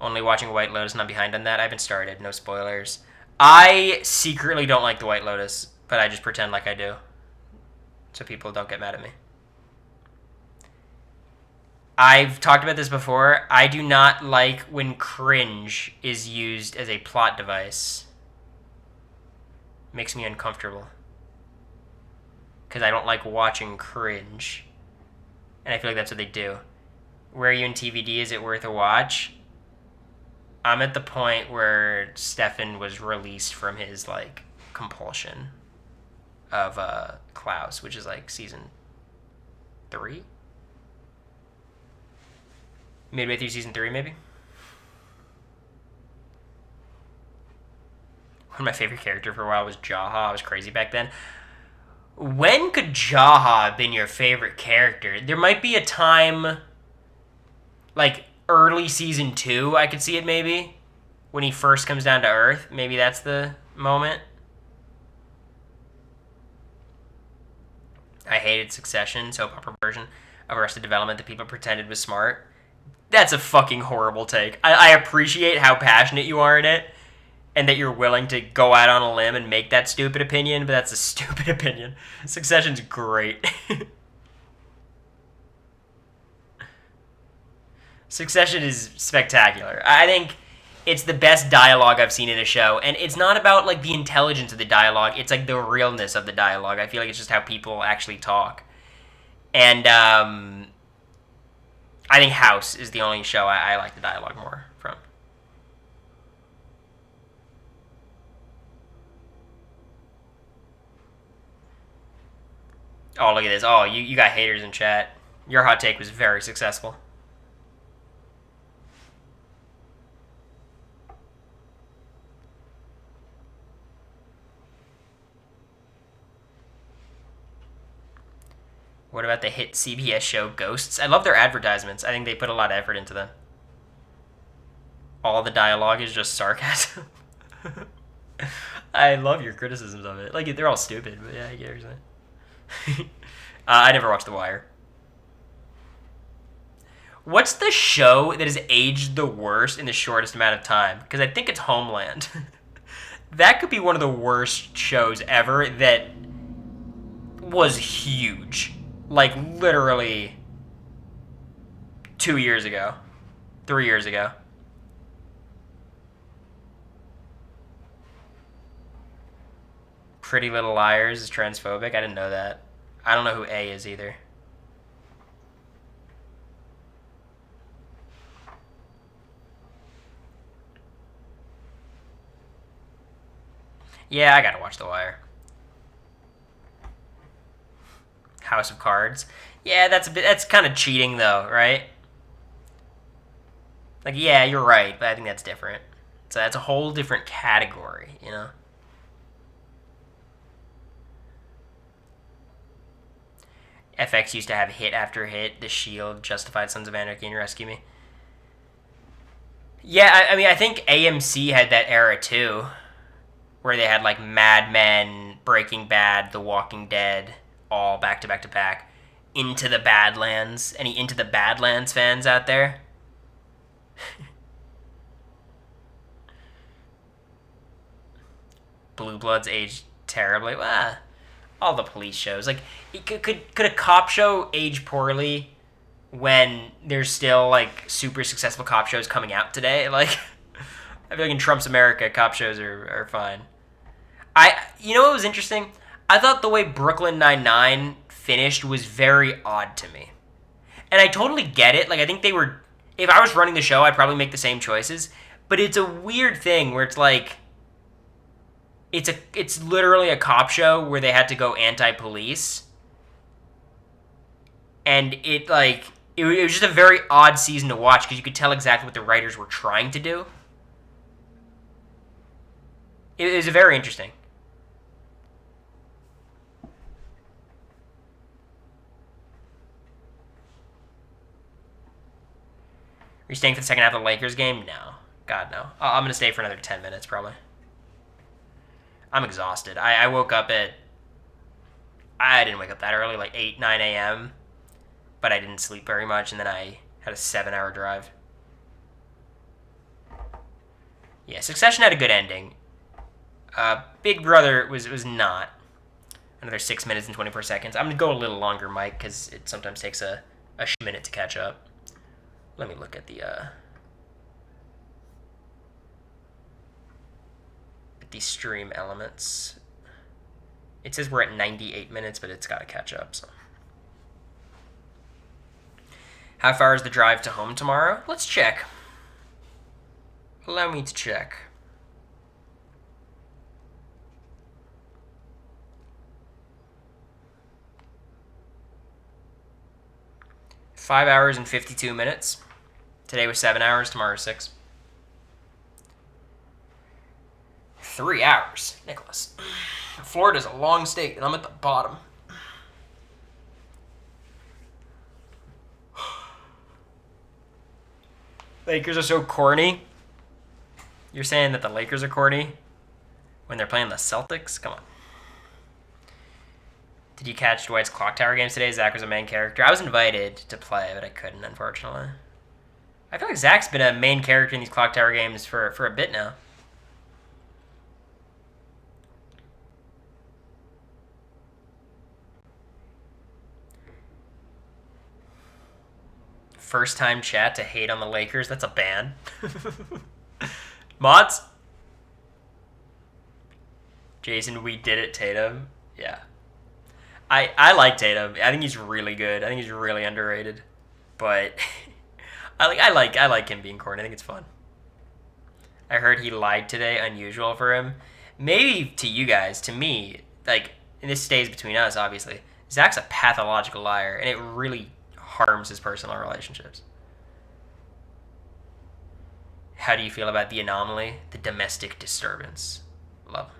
Only watching White Lotus, not behind on that. I haven't started. No spoilers. I secretly don't like the White Lotus, but I just pretend like I do. So people don't get mad at me. I've talked about this before. I do not like when cringe is used as a plot device. Makes me uncomfortable. Because I don't like watching cringe. And I feel like that's what they do. Where are you in TVD? Is it worth a watch? I'm at the point where Stefan was released from his, like, compulsion. of Klaus, which is like season 3, midway through season 3, maybe. One of my favorite characters for a while was Jaha. I was crazy back then. When could Jaha have been your favorite character? There might be a time, like early season 2, I could see it maybe. When he first comes down to Earth. Maybe that's the moment. I hated Succession, soap opera version of Arrested Development that people pretended was smart. That's a fucking horrible take. I appreciate how passionate you are in it, and that you're willing to go out on a limb and make that stupid opinion, but that's a stupid opinion. Succession's great. Succession is spectacular. I think it's the best dialogue I've seen in a show, and it's not about like the intelligence of the dialogue, it's like the realness of the dialogue. I feel like it's just how people actually talk. And I think House is the only show I like the dialogue more from. Oh, look at this. Oh, you got haters in chat. Your hot take was very successful. What about the hit CBS show Ghosts? I love their advertisements. I think they put a lot of effort into them. All the dialogue is just sarcasm. I love your criticisms of it. Like, they're all stupid, but yeah, I get what you're saying. I never watched The Wire. What's the show that has aged the worst in the shortest amount of time? Because I think it's Homeland. That could be one of the worst shows ever that was huge. Like, literally 2 years ago. 3 years ago. Pretty Little Liars is transphobic. I didn't know that. I don't know who A is either. Yeah, I gotta watch The Wire. House of Cards. Yeah, that's kind of cheating though, right? Like, yeah, you're right, but I think that's different. So that's a whole different category, you know? FX used to have hit after hit, The Shield, Justified, Sons of Anarchy, and Rescue Me. Yeah, I mean, I think AMC had that era too, where they had like Mad Men, Breaking Bad, The Walking Dead, all back to back to back. Into the Badlands. Any Into the Badlands fans out there? Blue Bloods aged terribly. Well, all the police shows. Like, could a cop show age poorly when there's still like super successful cop shows coming out today? Like, I feel like in Trump's America, cop shows are fine. You know what was interesting? I thought the way Brooklyn Nine-Nine finished was very odd to me. And I totally get it. Like, I think they were... If I was running the show, I'd probably make the same choices. But it's a weird thing where it's like... It's literally a cop show where they had to go anti-police. And it, like... It was just a very odd season to watch because you could tell exactly what the writers were trying to do. It was very interesting. Are you staying for the second half of the Lakers game? No. God, no. I'm going to stay for another 10 minutes, probably. I'm exhausted. I woke up at... I didn't wake up that early, like 8, 9 a.m. But I didn't sleep very much, and then I had a 7-hour drive. Yeah, Succession had a good ending. Big Brother was not. Another 6 minutes and 24 seconds. I'm going to go a little longer, Mike, because it sometimes takes a minute to catch up. Let me look at the stream elements. It says we're at 98 minutes, but it's got to catch up. So, how far is the drive to home tomorrow? Let's check. Allow me to check. 5 hours and 52 minutes. Today was 7 hours. Tomorrow is 6. 3 hours, Nicholas. Florida's a long state, and I'm at the bottom. Lakers are so corny. You're saying that the Lakers are corny when they're playing the Celtics? Come on. Did you catch Dwight's Clock Tower games today? Zach was a main character. I was invited to play, but I couldn't, unfortunately. I feel like Zach's been a main character in these Clock Tower games for a bit now. First time chat to hate on the Lakers. That's a ban. Mods? Jason, we did it, Tatum. Yeah. I like Tatum. I think he's really good. I think he's really underrated. But I like him being corny. I think it's fun. I heard he lied today. Unusual for him. Maybe to you guys. To me, like, and this stays between us, obviously. Zach's a pathological liar, and it really harms his personal relationships. How do you feel about the anomaly? The domestic disturbance. Love.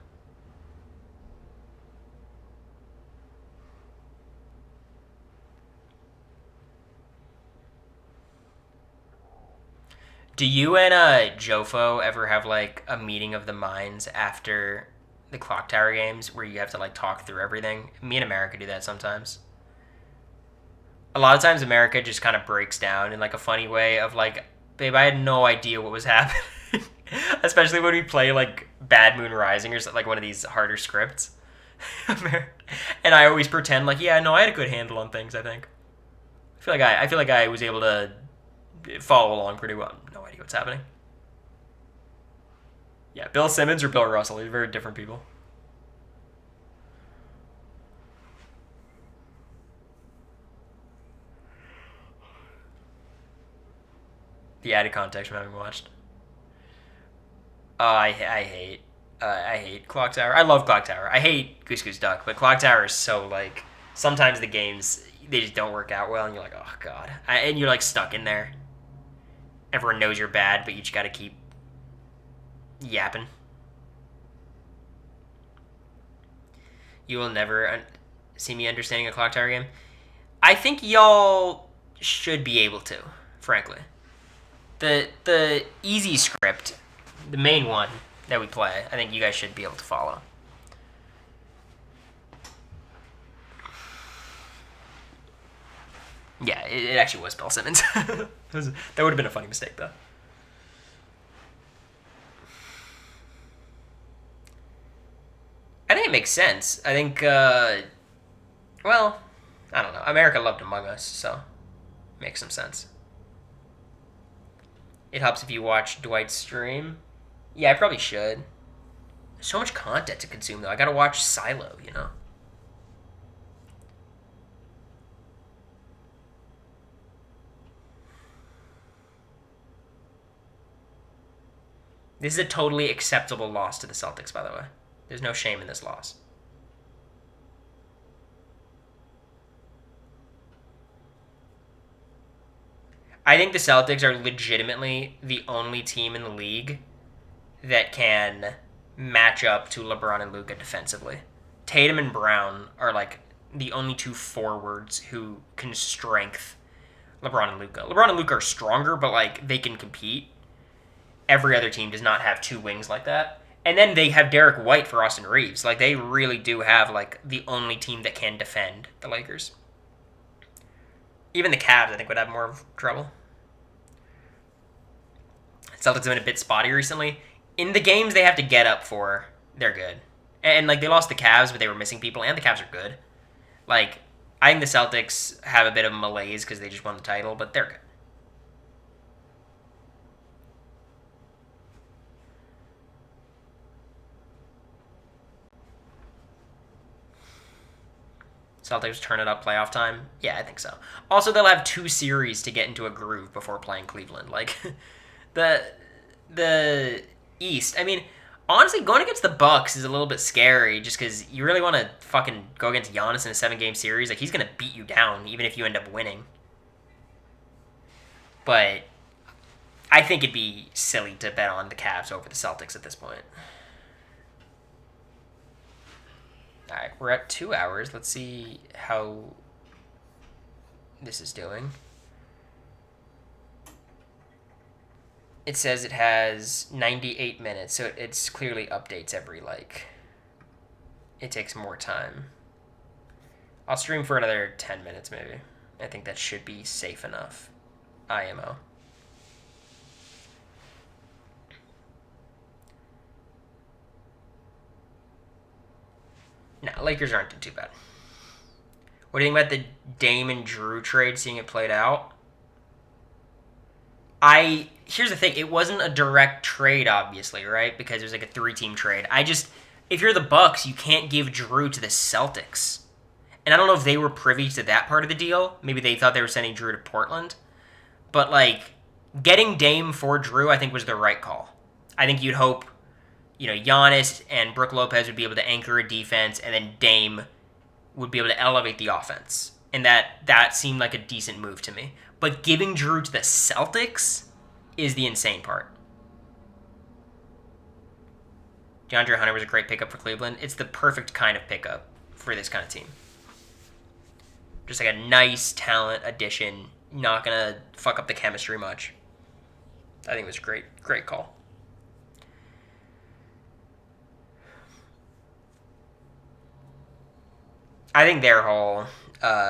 Do you and Jofo ever have like a meeting of the minds after the Clock Tower games where you have to like talk through everything? Me and America do that sometimes. A lot of times America just kind of breaks down in like a funny way of like, babe, I had no idea what was happening. Especially when we play like Bad Moon Rising or something, like one of these harder scripts. And I always pretend like, yeah, no, I had a good handle on things, I think. I feel like I was able to follow along pretty well. No idea what's happening. Yeah, Bill Simmons or Bill Russell, they're very different people. The added context from having watched. I hate Clock Tower. I love Clock Tower. I hate Goose Goose Duck, but Clock Tower is so like sometimes the games they just don't work out well, and you're like, oh god, and you're like stuck in there. Everyone knows you're bad, but you just got to keep yapping. You will never see me understanding a Clock Tower game. I think y'all should be able to, frankly. The easy script, the main one that we play, I think you guys should be able to follow. Yeah, it actually was Bill Simmons. That would have been a funny mistake, though. I think it makes sense. I think, well, I don't know. America loved Among Us, so it makes some sense. It helps if you watch Dwight's stream. Yeah, I probably should. There's so much content to consume, though. I gotta watch Silo, you know? This is a totally acceptable loss to the Celtics, by the way. There's no shame in this loss. I think the Celtics are legitimately the only team in the league that can match up to LeBron and Luka defensively. Tatum and Brown are like the only two forwards who can strength LeBron and Luka. LeBron and Luka are stronger, but like they can compete. Every other team does not have two wings like that. And then they have Derek White for Austin Reeves. Like they really do have like the only team that can defend the Lakers. Even the Cavs, I think, would have more trouble. Celtics have been a bit spotty recently. In the games they have to get up for, they're good. And like they lost the Cavs, but they were missing people, and the Cavs are good. Like, I think the Celtics have a bit of malaise because they just won the title, but they're good. Celtics turn it up playoff time? Yeah, I think so. Also, they'll have 2 series to get into a groove before playing Cleveland. Like, the East. I mean, honestly, going against the Bucks is a little bit scary just because you really want to fucking go against Giannis in a 7-game series. Like, he's going to beat you down even if you end up winning. But I think it'd be silly to bet on the Cavs over the Celtics at this point. All right, we're at 2 hours. Let's see how this is doing. It says it has 98 minutes, so it's clearly updates every, it takes more time. I'll stream for another 10 minutes, maybe. I think that should be safe enough. IMO. No, Lakers aren't doing too bad. What do you think about the Dame and Drew trade, seeing it played out? Here's the thing, it wasn't a direct trade, obviously, right? Because it was like a 3-team trade. If you're the Bucks, you can't give Drew to the Celtics. And I don't know if they were privy to that part of the deal. Maybe they thought they were sending Drew to Portland. But, getting Dame for Drew, I think, was the right call. I think you'd hope, Giannis and Brook Lopez would be able to anchor a defense, and then Dame would be able to elevate the offense. And that seemed like a decent move to me. But giving Drew to the Celtics is the insane part. DeAndre Hunter was a great pickup for Cleveland. It's the perfect kind of pickup for this kind of team. Just like a nice talent addition. Not going to fuck up the chemistry much. I think it was a great call. I think their whole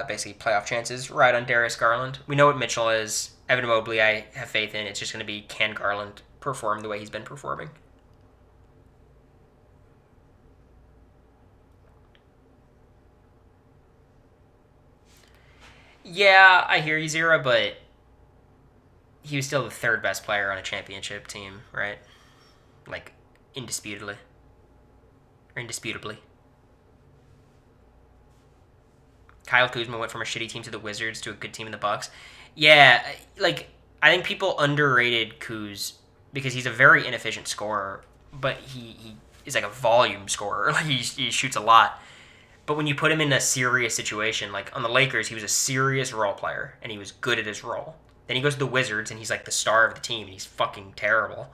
basically playoff chances ride on Darius Garland. We know what Mitchell is. Evan Mobley, I have faith in. It's just going to be, can Garland perform the way he's been performing? Yeah, I hear you, Zero, but he was still the third best player on a championship team, right? Indisputably. Or indisputably. Kyle Kuzma went from a shitty team to the Wizards to a good team in the Bucks. Yeah, I think people underrated Kuz because he's a very inefficient scorer, but he is like a volume scorer. He shoots a lot. But when you put him in a serious situation, on the Lakers, he was a serious role player, and he was good at his role. Then he goes to the Wizards, and he's like the star of the team, and he's fucking terrible.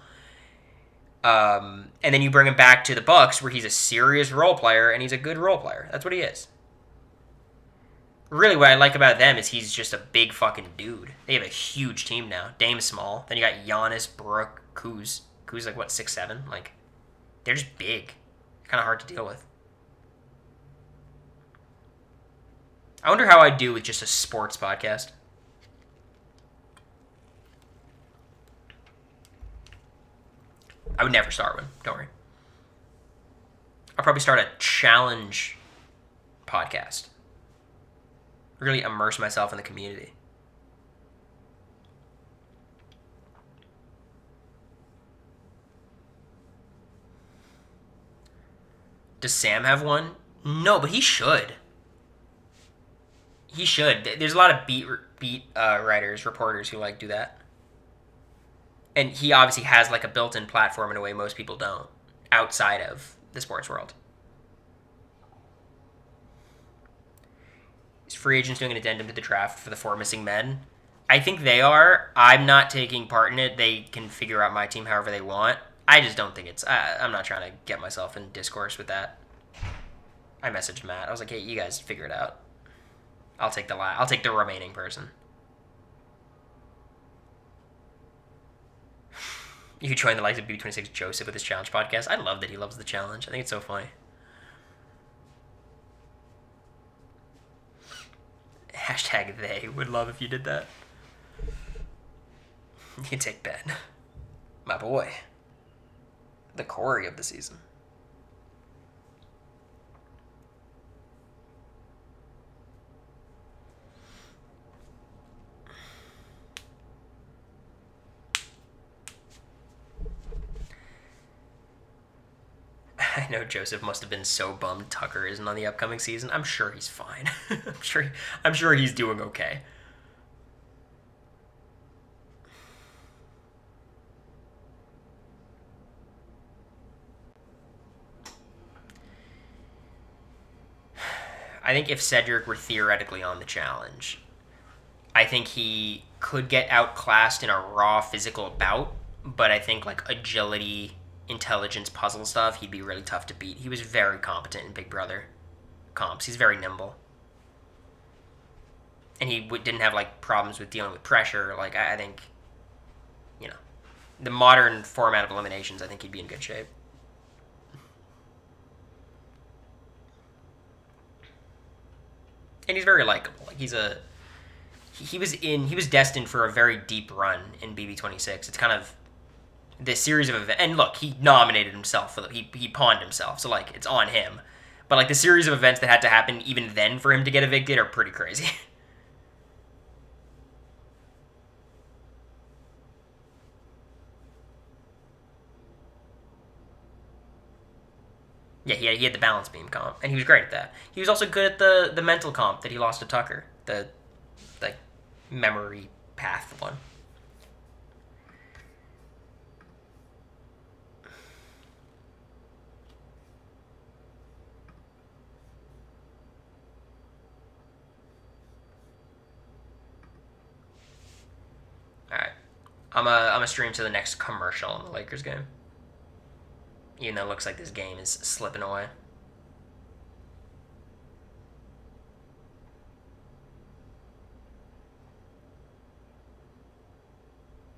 And then you bring him back to the Bucks, where he's a serious role player, and he's a good role player. That's what he is. Really, what I like about them is he's just a big fucking dude. They have a huge team now. Dame's small. Then you got Giannis, Brook, Kuz. Kuz 6'7"? They're just big. Kind of hard to deal with. I wonder how I'd do with just a sports podcast. I would never start one. Don't worry. I'll probably start a challenge podcast. Really immerse myself in the community. Does Sam have one? No, but he should. He should. There's a lot of beat writers, reporters who do that. And he obviously has a built-in platform in a way most people don't outside of the sports world. Is free agents doing an addendum to the draft for the 4 missing men? I think they are. I'm not taking part in it. They can figure out my team however they want. I just don't think it's... I'm not trying to get myself in discourse with that. I messaged Matt. I was like, hey, you guys figure it out. I'll take the remaining person. You could join the likes of B26 Joseph with his challenge podcast. I love that he loves the challenge. I think it's so funny. Hashtag they would love if you did that. You can take Ben. My boy. The Cory of the season. I know Joseph must have been so bummed Tucker isn't on the upcoming season. I'm sure he's fine. I'm sure he's doing okay. I think if Cedric were theoretically on the challenge, I think he could get outclassed in a raw physical bout, but I think like agility, intelligence, puzzle stuff, he'd be really tough to beat. He was very competent in Big Brother comps. He's very nimble, and he didn't have like problems with dealing with pressure. Like I think, you know, the modern format of eliminations, I think he'd be in good shape. And he's very likable. Like he was destined for a very deep run in BB26. It's kind of this series of events. And look, he nominated himself for he pawned himself, so like it's on him. But like the series of events that had to happen even then for him to get evicted are pretty crazy. Yeah, he had the balance beam comp, and he was great at that. He was also good at the mental comp that he lost to Tucker, the like memory path one. All right, I'm a stream to the next commercial in the Lakers game, even though it looks like this game is slipping away.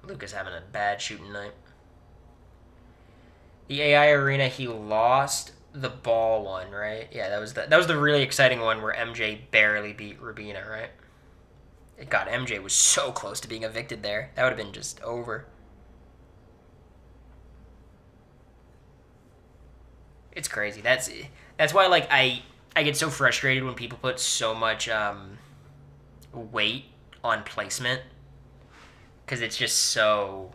Luka's having a bad shooting night. The AI arena, he lost the ball one, right? Yeah, that was the really exciting one where MJ barely beat Rubina, right? God, MJ was so close to being evicted there. That would have been just over. It's crazy. That's why like I get so frustrated when people put so much weight on placement because it's just so.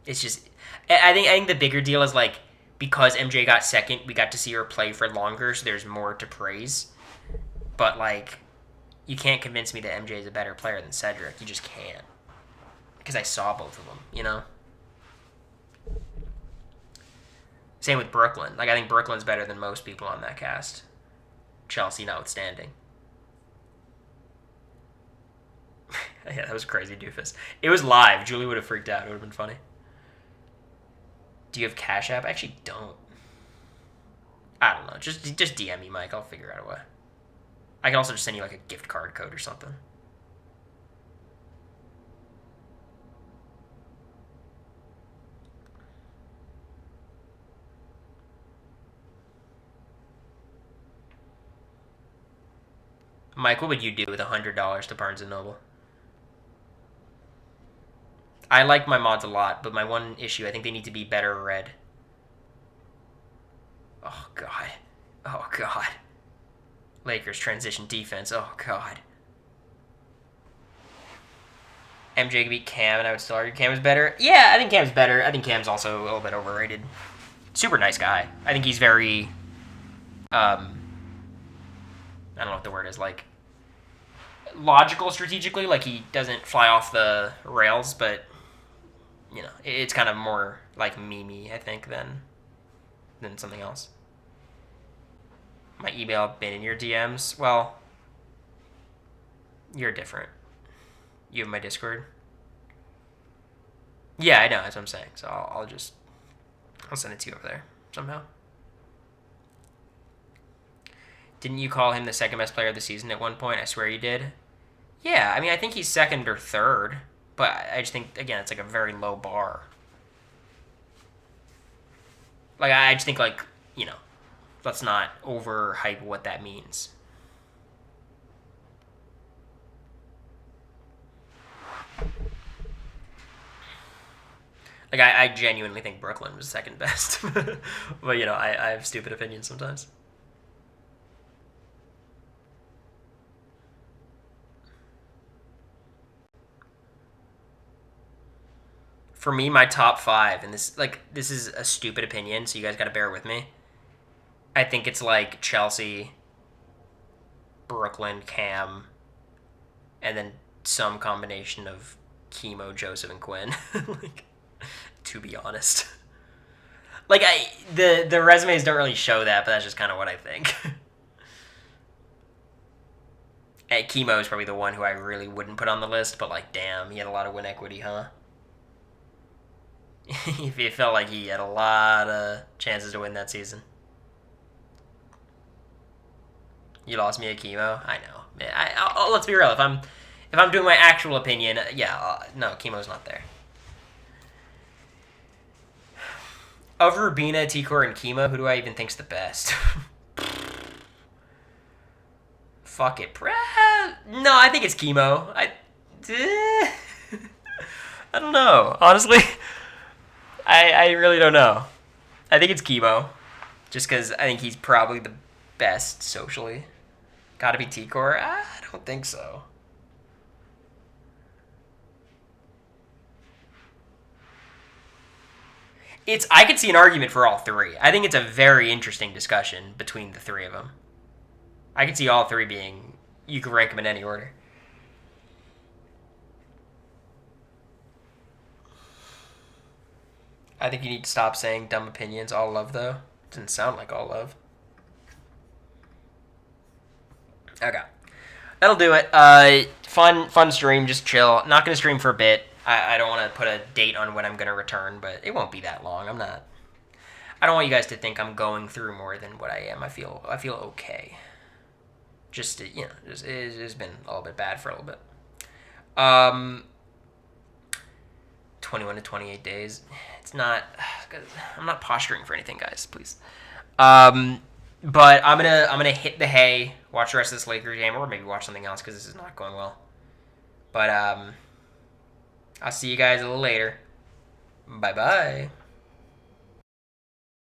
It's just. I think the bigger deal is like because MJ got second, we got to see her play for longer, so there's more to praise. But like, you can't convince me that MJ is a better player than Cedric. You just can't because I saw both of them. You know. Same with Brooklyn. Like I think Brooklyn's better than most people on that cast. Chelsea notwithstanding. Yeah, that was crazy, doofus. It was live. Julie would have freaked out. It would have been funny. Do you have Cash App? I actually don't. I don't know. Just DM me, Mike. I'll figure out a way. I can also just send you like a gift card code or something. Mike, what would you do with $100 to Barnes and Noble? I like my mods a lot, but my one issue, I think they need to be better read. Oh god. Oh god. Lakers transition defense. Oh god. MJ could beat Cam, and I would still argue Cam is better. Yeah, I think Cam's better. I think Cam's also a little bit overrated. Super nice guy. I think he's very. I don't know what the word is, like logical strategically. Like he doesn't fly off the rails, but you know it's kind of more like Mimi, I think, than something else. My email been in your DMs. Well, you're different. You have my Discord. Yeah, I know. That's what I'm saying. So I'll send it to you over there somehow. Didn't you call him the second best player of the season at one point? I swear you did. Yeah, I mean, I think he's second or third, but I just think again it's like a very low bar. Like I just think like let's not overhype what that means. Like I genuinely think Brooklyn was second best, but I have stupid opinions sometimes. For me, my top five, and this is a stupid opinion, so you guys got to bear with me. I think it's like Chelsea, Brooklyn, Cam, and then some combination of Chemo, Joseph, and Quinn. Like, to be honest, like the resumes don't really show that, but that's just kind of what I think. Chemo is probably the one who I really wouldn't put on the list, but like, damn, he had a lot of win equity, huh? It felt like he had a lot of chances to win that season. You lost me at chemo. I know. Let's be real. If I'm doing my actual opinion, yeah, no, chemo's not there. Of Rubina, T-Core, and chemo, who do I even think's the best? Fuck it, no, I think it's chemo. I don't know. Honestly, I really don't know. I think it's chemo, just because I think he's probably the best socially. Gotta be T-Core? I don't think so. I could see an argument for all three. I think it's a very interesting discussion between the three of them. I could see all three being. You could rank them in any order. I think you need to stop saying dumb opinions. All love, though. Didn't sound like all love. Okay. That'll do it. Fun stream. Just chill. Not going to stream for a bit. I don't want to put a date on when I'm going to return, but it won't be that long. I'm not. I don't want you guys to think I'm going through more than what I am. I feel okay. Just, it's been a little bit bad for a little bit. 21 to 28 days. It's not. I'm not posturing for anything, guys. Please. But I'm gonna hit the hay, watch the rest of this Lakers game, or maybe watch something else because this is not going well. But I'll see you guys a little later. Bye bye.